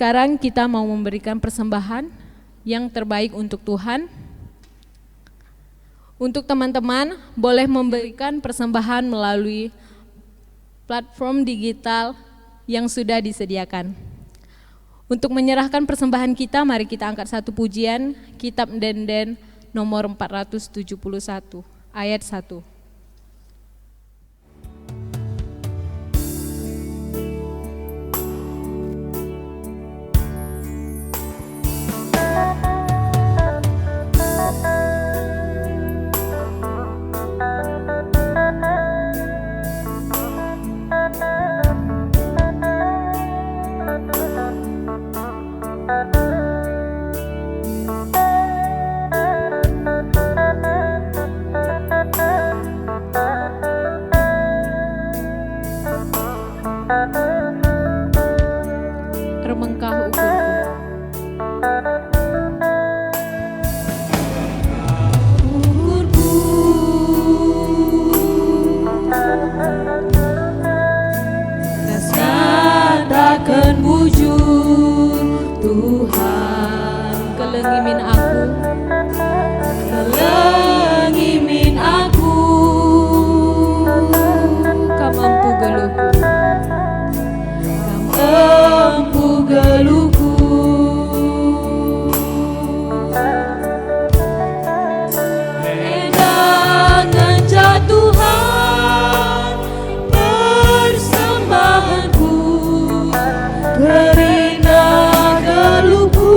[SPEAKER 1] Sekarang kita mau memberikan persembahan yang terbaik untuk Tuhan. Untuk teman-teman boleh memberikan persembahan melalui platform digital yang sudah disediakan. Untuk menyerahkan persembahan kita, mari kita angkat satu pujian, Kitab Denden nomor 471, ayat 1. Remengkah ukurku.
[SPEAKER 3] Takkan bujur Tuhan,
[SPEAKER 1] Kelengimin aku,
[SPEAKER 3] kelengimin aku,
[SPEAKER 1] kau mampu geluhku.
[SPEAKER 3] empu geluhku. Dengan jatuhan persembahanku, kerina geluhku,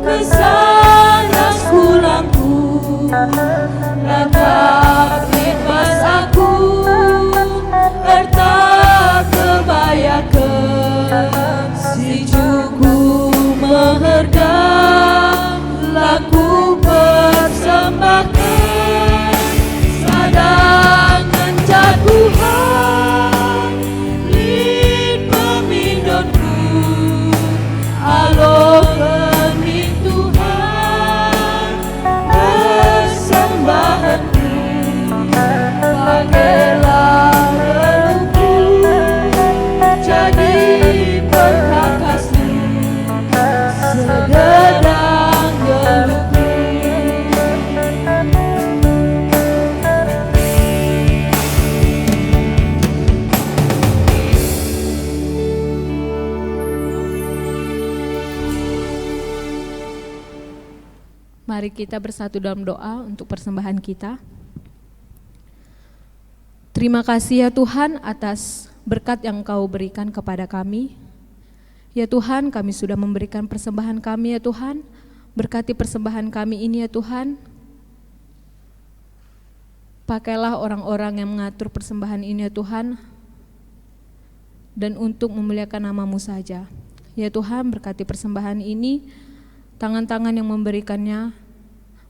[SPEAKER 3] kesanas kulangku, langkah bebas aku, harta kebayakan, si cukup mengharga, laku persembahkan, sadangan jatuhan, lid pemindonku, alo kening Tuhan, persembahanku, pakailah relungku, jadi perkakasmu, segedang geluhku.
[SPEAKER 1] Mari kita bersatu dalam doa untuk persembahan kita. Terima kasih ya Tuhan atas berkat yang Kau berikan kepada kami. Ya Tuhan, kami sudah memberikan persembahan kami ya Tuhan. Berkati persembahan kami ini ya Tuhan. Pakailah orang-orang yang mengatur persembahan ini ya Tuhan. Dan untuk memuliakan nama-Mu saja. Ya Tuhan, berkati persembahan ini, tangan-tangan yang memberikannya,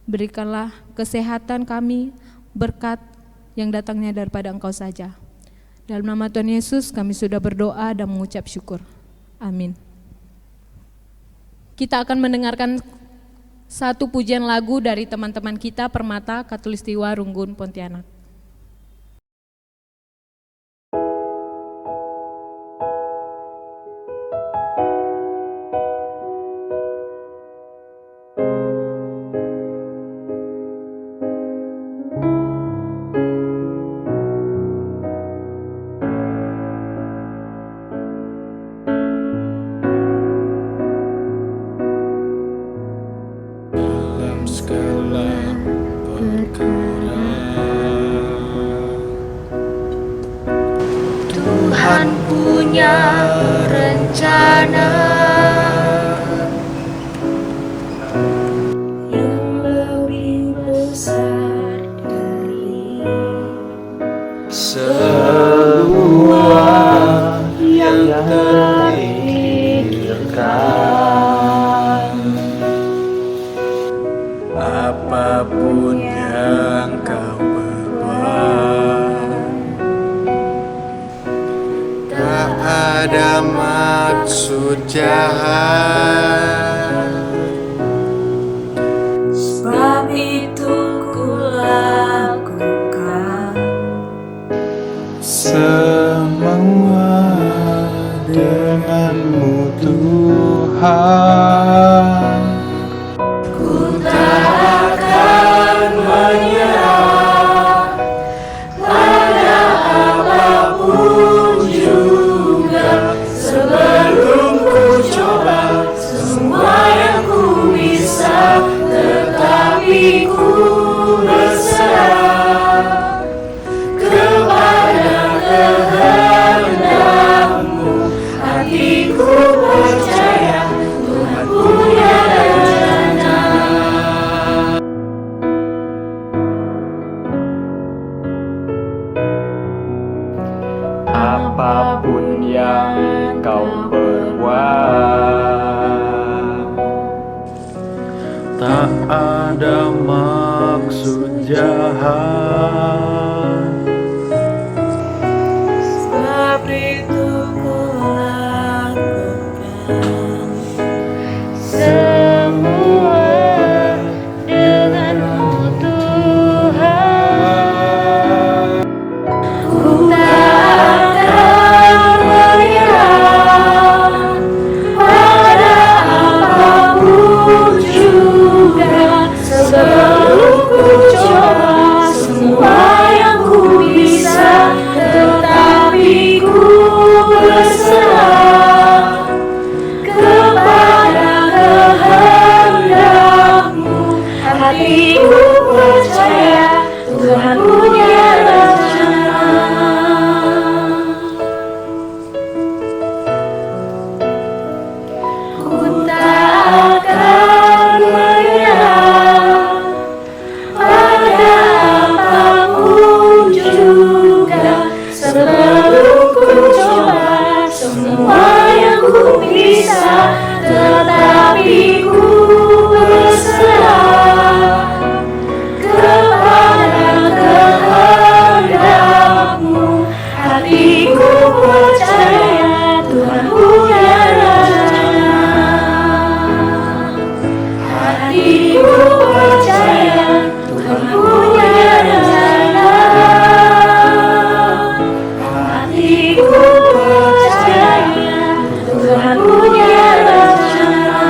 [SPEAKER 1] berikanlah kesehatan kami, berkat yang datangnya daripada Engkau saja. Dalam nama Tuhan Yesus kami sudah berdoa dan mengucap syukur. Amin. Kita akan mendengarkan satu pujian lagu dari teman-teman kita Permata Katulistiwa Runggun Pontianak.
[SPEAKER 4] Dalam segala perkara
[SPEAKER 3] Tuhan punya rencana yang lebih besar dari
[SPEAKER 6] semua yang terpikirkan. Apapun yang kau berbuat, tak ada maksud jahat.
[SPEAKER 3] sebab itu ku lakukan
[SPEAKER 6] Semua denganmu Tuhan. Tuhan.
[SPEAKER 3] Ku tak akan menyerah pada apapun juga, sebelum ku coba semua yang ku bisa, tetapi ku berserah kepada kehendak-Mu. Hatiku percaya Tuhan punya rencana.
[SPEAKER 2] Apapun yang kau perbuat,
[SPEAKER 6] Tak ada maksud jahat,
[SPEAKER 3] Sebab itu ku lakukan semua dengan-Mu Tuhan. Ku tak akan menyerah pada apapun juga, sebelum ku coba semua yang ku bisa, tetapi ku berserah kepada kehendak-Mu. Hatiku percaya Tuhan punya rencana. Ku tak akan menyerah pada apapun juga, sebelum ku coba semua yang ku bisa, tetapi ku berserah kepada kehendak-Mu. Hatiku percaya Tuhan punya rencana. Hatiku percaya Tuhan punya rencana. Hatiku percaya Tuhan punya rencana.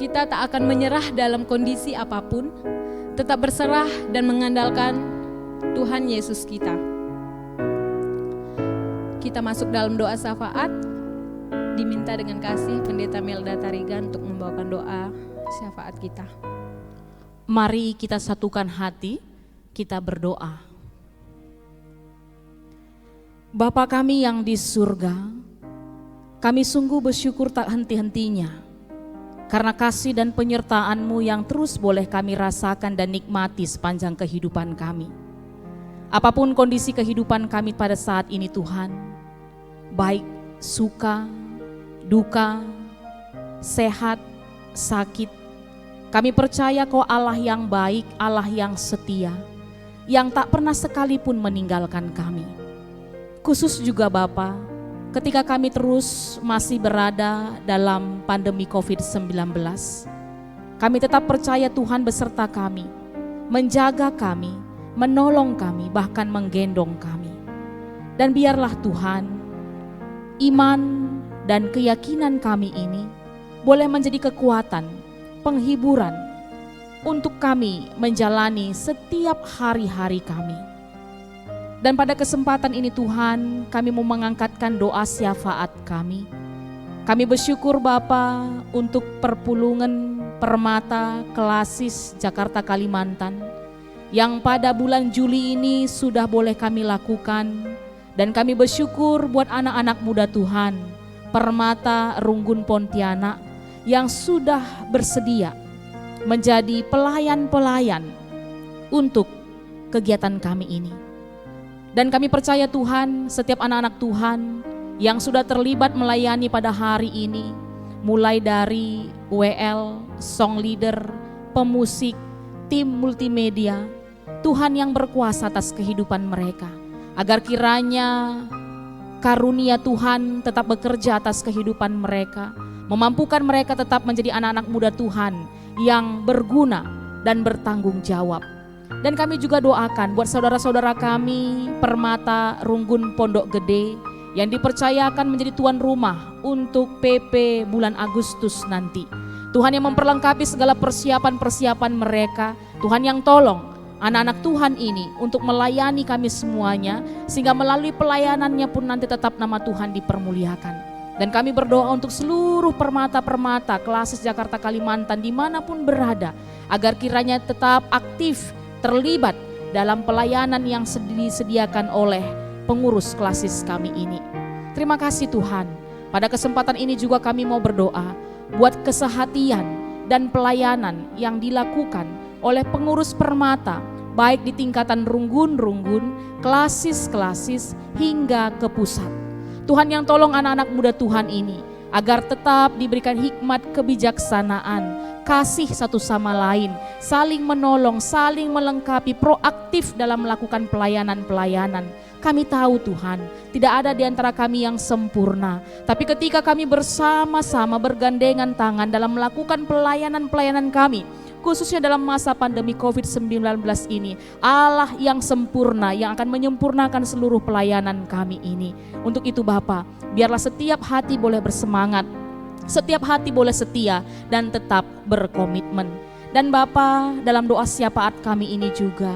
[SPEAKER 1] Kita tak akan menyerah dalam kondisi apapun, tetap berserah dan mengandalkan Tuhan Yesus kita. Kita masuk dalam doa syafaat, diminta dengan kasih Pendeta Melda Tarigan untuk membawakan doa syafaat kita.
[SPEAKER 5] Mari kita satukan hati, kita berdoa. Bapa kami yang di surga, kami sungguh bersyukur tak henti-hentinya karena kasih dan penyertaan-Mu yang terus boleh kami rasakan dan nikmati sepanjang kehidupan kami. Apapun kondisi kehidupan kami pada saat ini Tuhan, baik suka, duka, sehat, sakit, kami percaya Kau Allah yang baik, Allah yang setia, yang tak pernah sekalipun meninggalkan kami. Khusus juga Bapa, ketika kami terus masih berada dalam pandemi COVID-19, kami tetap percaya Tuhan beserta kami, menjaga kami, menolong kami, bahkan menggendong kami. Dan biarlah Tuhan, iman dan keyakinan kami ini boleh menjadi kekuatan, penghiburan untuk kami menjalani setiap hari-hari kami. Dan pada kesempatan ini Tuhan, kami mau mengangkatkan doa syafaat kami. Kami bersyukur Bapa untuk Perpulungan Permata Klasis Jakarta Kalimantan yang pada bulan Juli ini sudah boleh kami lakukan. Dan kami bersyukur buat anak-anak muda Tuhan, Permata Runggun Pontianak yang sudah bersedia menjadi pelayan-pelayan untuk kegiatan kami ini. Dan kami percaya Tuhan, setiap anak-anak Tuhan yang sudah terlibat melayani pada hari ini, mulai dari WL, song leader, pemusik, tim multimedia, Tuhan yang berkuasa atas kehidupan mereka, agar kiranya karunia Tuhan tetap bekerja atas kehidupan mereka, memampukan mereka tetap menjadi anak-anak muda Tuhan yang berguna dan bertanggung jawab. Dan kami juga doakan buat saudara-saudara kami Permata Runggun Pondok Gede yang dipercayakan menjadi tuan rumah untuk PP bulan Agustus nanti. Tuhan yang memperlengkapi segala persiapan-persiapan mereka. Tuhan yang tolong anak-anak Tuhan ini untuk melayani kami semuanya, sehingga melalui pelayanannya pun nanti tetap nama Tuhan dipermuliakan. Dan kami berdoa untuk seluruh permata-permata Klasis Jakarta Kalimantan dimanapun berada, agar kiranya tetap aktif terlibat dalam pelayanan yang disediakan oleh pengurus Klasis kami ini. Terima kasih Tuhan. Pada kesempatan ini juga kami mau berdoa buat kesehatian dan pelayanan yang dilakukan oleh pengurus permata, baik di tingkatan runggun-runggun, klasis-klasis hingga ke pusat. Tuhan yang tolong anak-anak muda Tuhan ini agar tetap diberikan hikmat kebijaksanaan, kasih satu sama lain, saling menolong, saling melengkapi, proaktif dalam melakukan pelayanan-pelayanan. Kami tahu Tuhan, tidak ada di antara kami yang sempurna, tapi ketika kami bersama-sama bergandengan tangan dalam melakukan pelayanan-pelayanan kami, khususnya dalam masa pandemi COVID-19 ini, Allah yang sempurna yang akan menyempurnakan seluruh pelayanan kami ini. Untuk itu Bapa, biarlah setiap hati boleh bersemangat, setiap hati boleh setia dan tetap berkomitmen. Dan Bapa, dalam doa syafaat kami ini juga,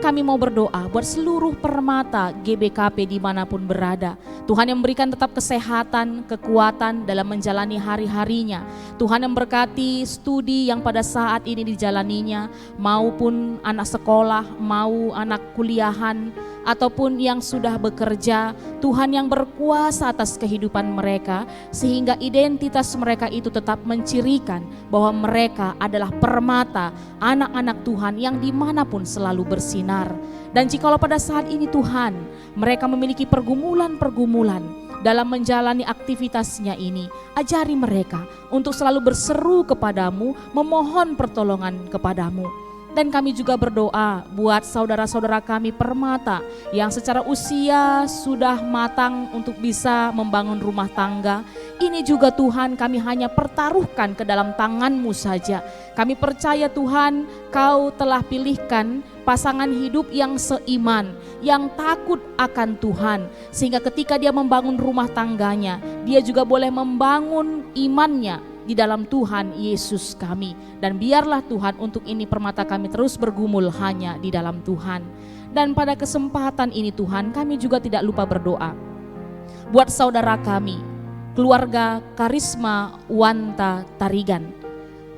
[SPEAKER 5] kami mau berdoa buat seluruh permata GBKP dimanapun berada. Tuhan yang memberikan tetap kesehatan, kekuatan dalam menjalani hari-harinya. Tuhan yang berkati studi yang pada saat ini dijalaninya, maupun anak sekolah, mau anak kuliahan, ataupun yang sudah bekerja. Tuhan yang berkuasa atas kehidupan mereka, sehingga identitas mereka itu tetap mencirikan bahwa mereka adalah permata, anak-anak Tuhan yang dimanapun selalu bersinar. Dan jikalau pada saat ini Tuhan, mereka memiliki pergumulan-pergumulan dalam menjalani aktivitasnya ini, ajari mereka untuk selalu berseru kepadamu, memohon pertolongan kepadamu. Dan kami juga berdoa buat saudara-saudara kami permata yang secara usia sudah matang untuk bisa membangun rumah tangga. Ini juga Tuhan kami hanya pertaruhkan ke dalam tangan-Mu saja. Kami percaya Tuhan, Kau telah pilihkan pasangan hidup yang seiman, yang takut akan Tuhan, sehingga ketika dia membangun rumah tangganya, dia juga boleh membangun imannya di dalam Tuhan Yesus kami. Dan biarlah Tuhan untuk ini permata kami terus bergumul hanya di dalam Tuhan. Dan pada kesempatan ini Tuhan, kami juga tidak lupa berdoa buat saudara kami, keluarga Karisma Wanta Tarigan,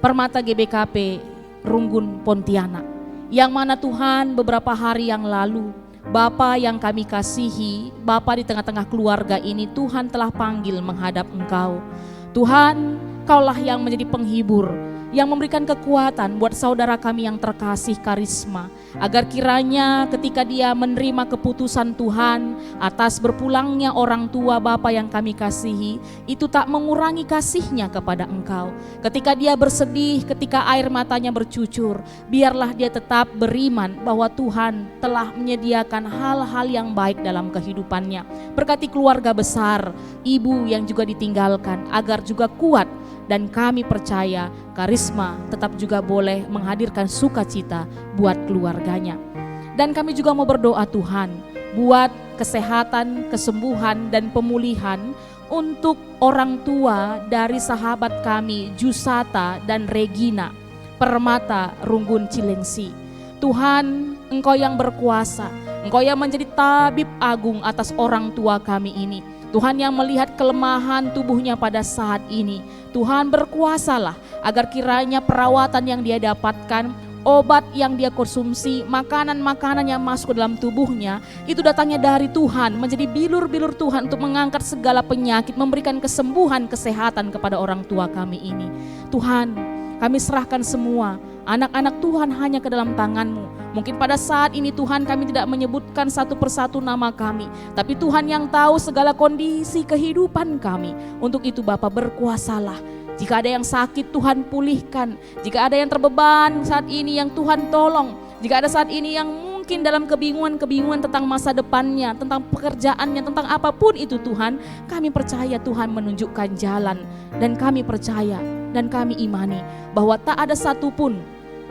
[SPEAKER 5] permata GBKP Runggun Pontianak, yang mana Tuhan beberapa hari yang lalu Bapa yang kami kasihi, Bapa di tengah-tengah keluarga ini Tuhan telah panggil menghadap Engkau. Tuhan, Kaulah yang menjadi penghibur, yang memberikan kekuatan buat saudara kami yang terkasih Karisma, agar kiranya ketika dia menerima keputusan Tuhan atas berpulangnya orang tua Bapa yang kami kasihi, itu tak mengurangi kasihnya kepada Engkau. Ketika dia bersedih, ketika air matanya bercucur, biarlah dia tetap beriman bahwa Tuhan telah menyediakan hal-hal yang baik dalam kehidupannya. Berkati keluarga besar, ibu yang juga ditinggalkan, agar juga kuat. Dan kami percaya Karisma tetap juga boleh menghadirkan sukacita buat keluarganya. Dan kami juga mau berdoa Tuhan buat kesehatan, kesembuhan dan pemulihan untuk orang tua dari sahabat kami Jusata dan Regina, permata Runggun Cilengsi. Tuhan, Engkau yang berkuasa, Engkau yang menjadi tabib agung atas orang tua kami ini. Tuhan yang melihat kelemahan tubuhnya pada saat ini, Tuhan berkuasalah agar kiranya perawatan yang dia dapatkan, obat yang dia konsumsi, makanan-makanan yang masuk ke dalam tubuhnya, itu datangnya dari Tuhan, menjadi bilur-bilur Tuhan untuk mengangkat segala penyakit, memberikan kesembuhan, kesehatan kepada orang tua kami ini. Tuhan, kami serahkan semua anak-anak Tuhan hanya ke dalam tangan-Mu. Mungkin pada saat ini Tuhan kami tidak menyebutkan satu persatu nama kami, tapi Tuhan yang tahu segala kondisi kehidupan kami. Untuk itu Bapa berkuasalah. Jika ada yang sakit Tuhan pulihkan. Jika ada yang terbeban saat ini yang Tuhan tolong. Jika ada saat ini yang mungkin dalam kebingungan tentang masa depannya, tentang pekerjaannya, tentang apapun itu Tuhan, kami percaya Tuhan menunjukkan jalan. Dan kami percaya dan kami imani bahwa tak ada satupun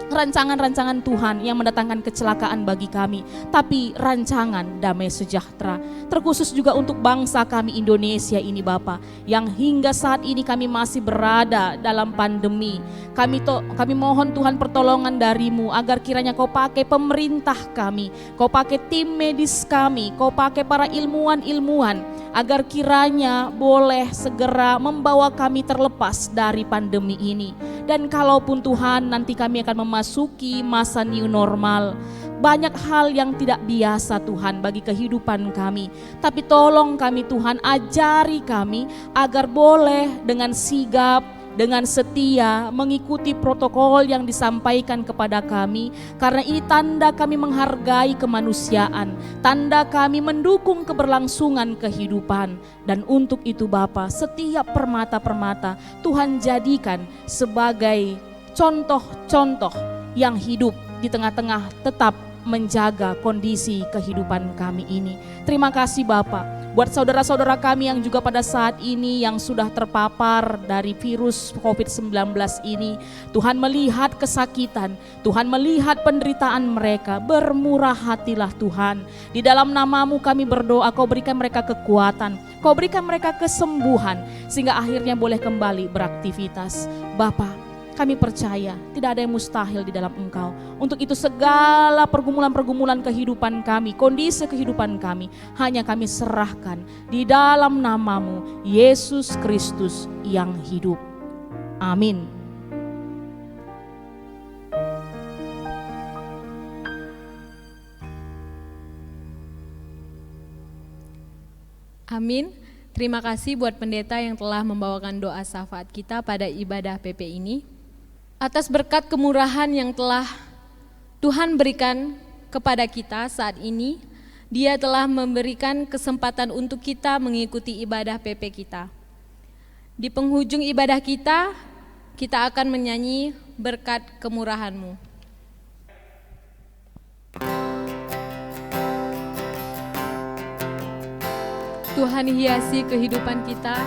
[SPEAKER 5] rancangan-rancangan Tuhan yang mendatangkan kecelakaan bagi kami, tapi rancangan damai sejahtera. Terkhusus juga untuk bangsa kami Indonesia ini Bapa, yang hingga saat ini kami masih berada dalam pandemi. Kami mohon Tuhan pertolongan dari-Mu agar kiranya Kau pakai pemerintah kami, Kau pakai tim medis kami, Kau pakai para ilmuwan-ilmuwan, agar kiranya boleh segera membawa kami terlepas dari pandemi ini. Dan kalaupun Tuhan nanti kami akan memasuki masa new normal, banyak hal yang tidak biasa Tuhan bagi kehidupan kami. Tapi tolong kami Tuhan, ajari kami agar boleh dengan sigap, dengan setia mengikuti protokol yang disampaikan kepada kami. Karena ini tanda kami menghargai kemanusiaan, tanda kami mendukung keberlangsungan kehidupan. Dan untuk itu Bapa, setiap permata-permata Tuhan jadikan sebagai contoh-contoh yang hidup di tengah-tengah tetap menjaga kondisi kehidupan kami ini. Terima kasih Bapa buat saudara-saudara kami yang juga pada saat ini yang sudah terpapar dari virus COVID-19 ini. Tuhan melihat kesakitan, Tuhan melihat penderitaan mereka. Bermurah hatilah Tuhan. Di dalam nama-Mu kami berdoa, Kau berikan mereka kekuatan, Kau berikan mereka kesembuhan, sehingga akhirnya boleh kembali beraktivitas. Bapa, kami percaya tidak ada yang mustahil di dalam Engkau. Untuk itu segala pergumulan-pergumulan kehidupan kami, kondisi kehidupan kami, hanya kami serahkan di dalam nama-Mu, Yesus Kristus yang hidup. Amin.
[SPEAKER 1] Amin. Terima kasih buat pendeta yang telah membawakan doa syafaat kita pada ibadah PP ini. Atas berkat kemurahan yang telah Tuhan berikan kepada kita saat ini, Dia telah memberikan kesempatan untuk kita mengikuti ibadah PP kita. Di penghujung ibadah kita akan menyanyi berkat kemurahan-Mu. Tuhan hiasi kehidupan kita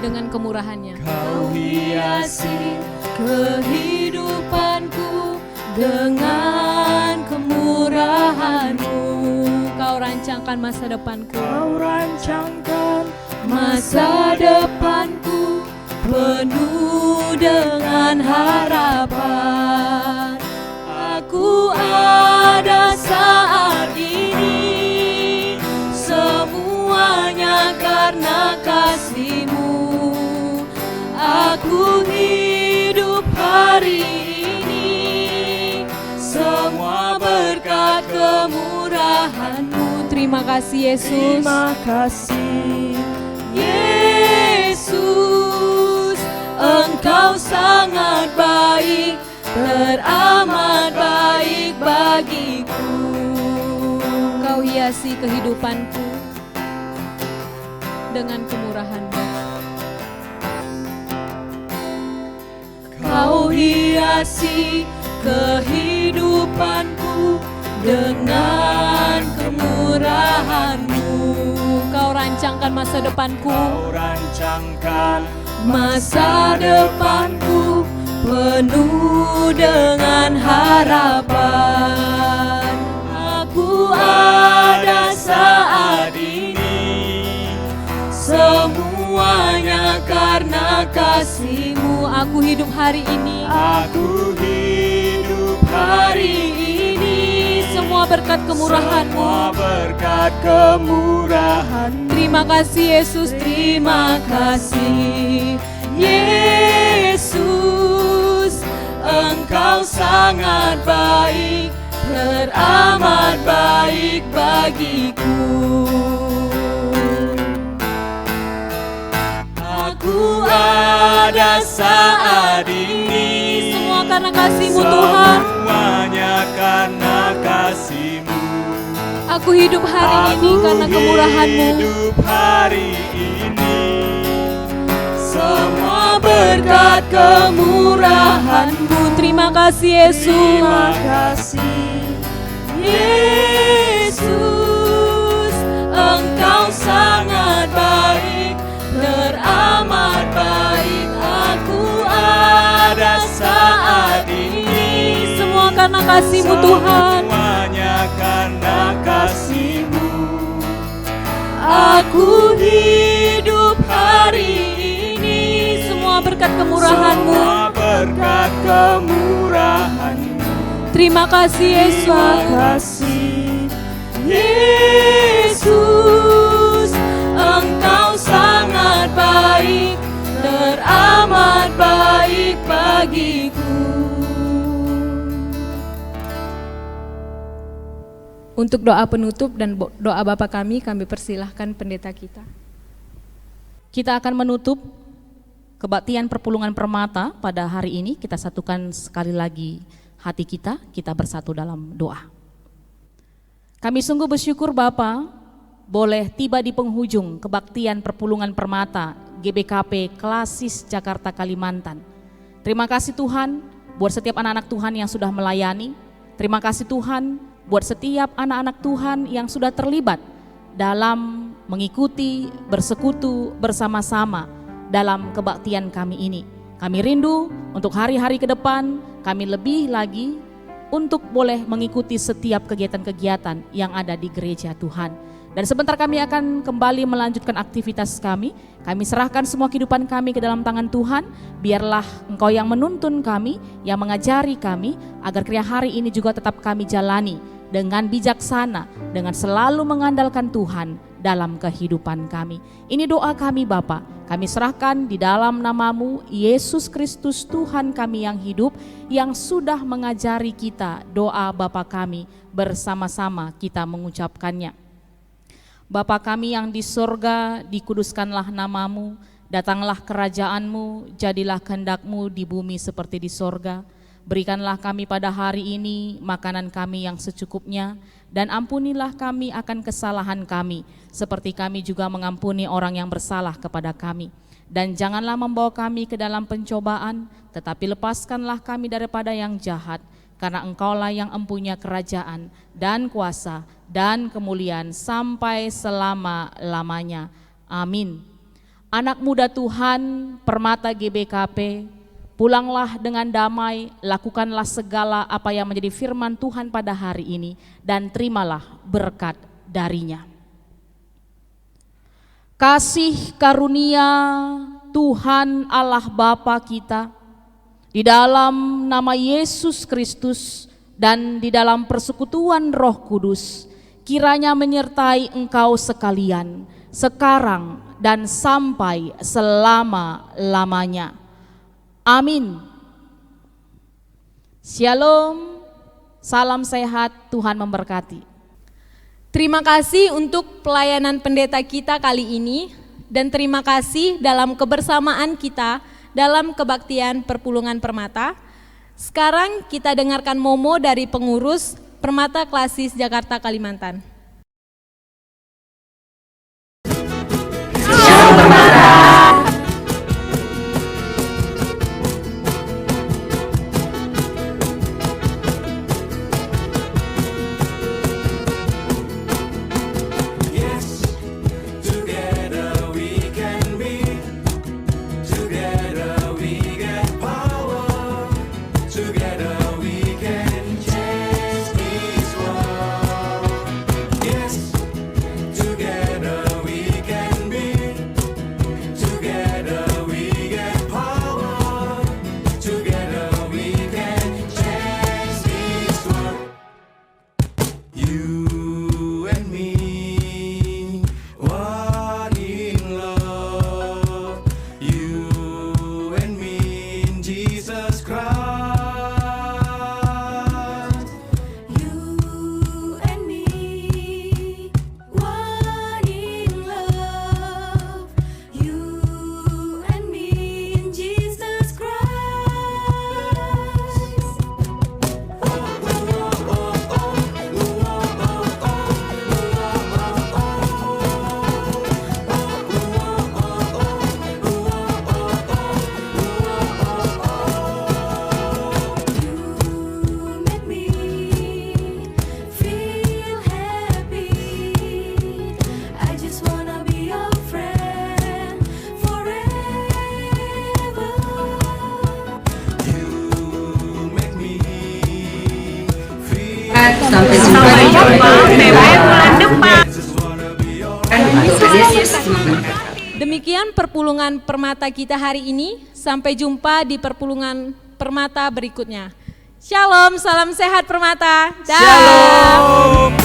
[SPEAKER 1] dengan kemurahan-Nya.
[SPEAKER 3] Kau hiasi kehidupanku dengan kemurahan-Mu.
[SPEAKER 1] Kau rancangkan masa depanku.
[SPEAKER 3] Kau rancangkan masa depanku penuh dengan harapan. Aku ada saat ini, semuanya karena kasih-Mu. Aku hidup hari ini, semua berkat kemurahan-Mu.
[SPEAKER 1] Terima kasih Yesus.
[SPEAKER 3] Terima kasih Yesus, Engkau sangat baik, teramat baik bagiku.
[SPEAKER 1] Kau hiasi kehidupanku dengan kemurahan-Mu.
[SPEAKER 3] Kau hiasi kehidupanku dengan kemurahan-Mu.
[SPEAKER 1] Kau rancangkan masa depanku.
[SPEAKER 2] Kau rancangkan
[SPEAKER 3] Masa depanku penuh dengan harapan. Aku ada saat ini, semuanya karena kasih-Mu.
[SPEAKER 1] Aku hidup hari ini.
[SPEAKER 2] aku hidup
[SPEAKER 3] Hari ini
[SPEAKER 1] Semua berkat kemurahan-Mu.
[SPEAKER 2] semua berkat kemurahan.
[SPEAKER 1] Terima kasih Yesus.
[SPEAKER 3] Terima kasih Yesus, Engkau sangat baik, teramat baik bagiku. Aku ada saat ini,
[SPEAKER 1] Semua karena kasih-Mu Tuhan.
[SPEAKER 2] Semuanya karena kasih-Mu.
[SPEAKER 1] Aku hidup hari ini karena kemurahan-Mu.
[SPEAKER 2] Hidup hari ini,
[SPEAKER 3] semua berkat kemurahan-Mu.
[SPEAKER 1] Terima kasih Yesus.
[SPEAKER 3] Terima kasih Yesus, Engkau sangat baik, teramat baik. Aku ada
[SPEAKER 1] karena kasih-Mu Tuhan.
[SPEAKER 2] Semuanya karena kasih-Mu.
[SPEAKER 1] Aku hidup hari ini semua berkat kemurahan-Mu.
[SPEAKER 2] Semua berkat kemurahan-Mu.
[SPEAKER 1] Terima kasih Yesus.
[SPEAKER 2] Terima kasih
[SPEAKER 1] Yesus, Engkau sangat baik, teramat baik bagiku. Untuk doa penutup dan doa Bapa kami persilahkan pendeta kita.
[SPEAKER 5] Kita akan menutup kebaktian perpulungan permata pada hari ini. Kita satukan sekali lagi hati kita bersatu dalam doa. Kami sungguh bersyukur Bapa, boleh tiba di penghujung kebaktian perpulungan permata GBKP Klasis Jakarta Kalimantan. Terima kasih Tuhan buat setiap anak-anak Tuhan yang sudah melayani. Terima kasih Tuhan buat setiap anak-anak Tuhan yang sudah terlibat dalam mengikuti, bersekutu bersama-sama dalam kebaktian kami ini. Kami rindu untuk hari-hari ke depan, kami lebih lagi untuk boleh mengikuti setiap kegiatan-kegiatan yang ada di gereja Tuhan. Dan sebentar kami akan kembali melanjutkan aktivitas kami. Kami serahkan semua kehidupan kami ke dalam tangan Tuhan. Biarlah Engkau yang menuntun kami, yang mengajari kami, agar kiranya hari ini juga tetap kami jalani dengan bijaksana, dengan selalu mengandalkan Tuhan dalam kehidupan kami. Ini doa kami Bapa. Kami serahkan di dalam nama-Mu, Yesus Kristus Tuhan kami yang hidup, yang sudah mengajari kita doa Bapa kami, bersama-sama kita mengucapkannya. Bapa kami yang di sorga, dikuduskanlah nama-Mu, datanglah kerajaan-Mu, jadilah kehendak-Mu di bumi seperti di sorga. Berikanlah kami pada hari ini makanan kami yang secukupnya, dan ampunilah kami akan kesalahan kami, seperti kami juga mengampuni orang yang bersalah kepada kami. Dan janganlah membawa kami ke dalam pencobaan, tetapi lepaskanlah kami daripada yang jahat, karena Engkaulah yang empunya kerajaan dan kuasa dan kemuliaan sampai selama-lamanya. Amin. Anak muda Tuhan, Permata GBKP, pulanglah dengan damai, lakukanlah segala apa yang menjadi firman Tuhan pada hari ini, dan terimalah berkat darinya. Kasih karunia Tuhan Allah Bapa kita, di dalam nama Yesus Kristus dan di dalam persekutuan Roh Kudus, kiranya menyertai engkau sekalian, sekarang dan sampai selama-lamanya. Amin. Shalom, salam sehat, Tuhan memberkati.
[SPEAKER 1] Terima kasih untuk pelayanan pendeta kita kali ini, dan terima kasih dalam kebersamaan kita dalam kebaktian perpulungan permata. Sekarang kita dengarkan momo dari pengurus Permata Klasis Jakarta Kalimantan. Demikian perpulungan permata kita hari ini. Sampai jumpa di perpulungan permata berikutnya. Shalom, salam sehat permata. Dah.
[SPEAKER 2] Shalom.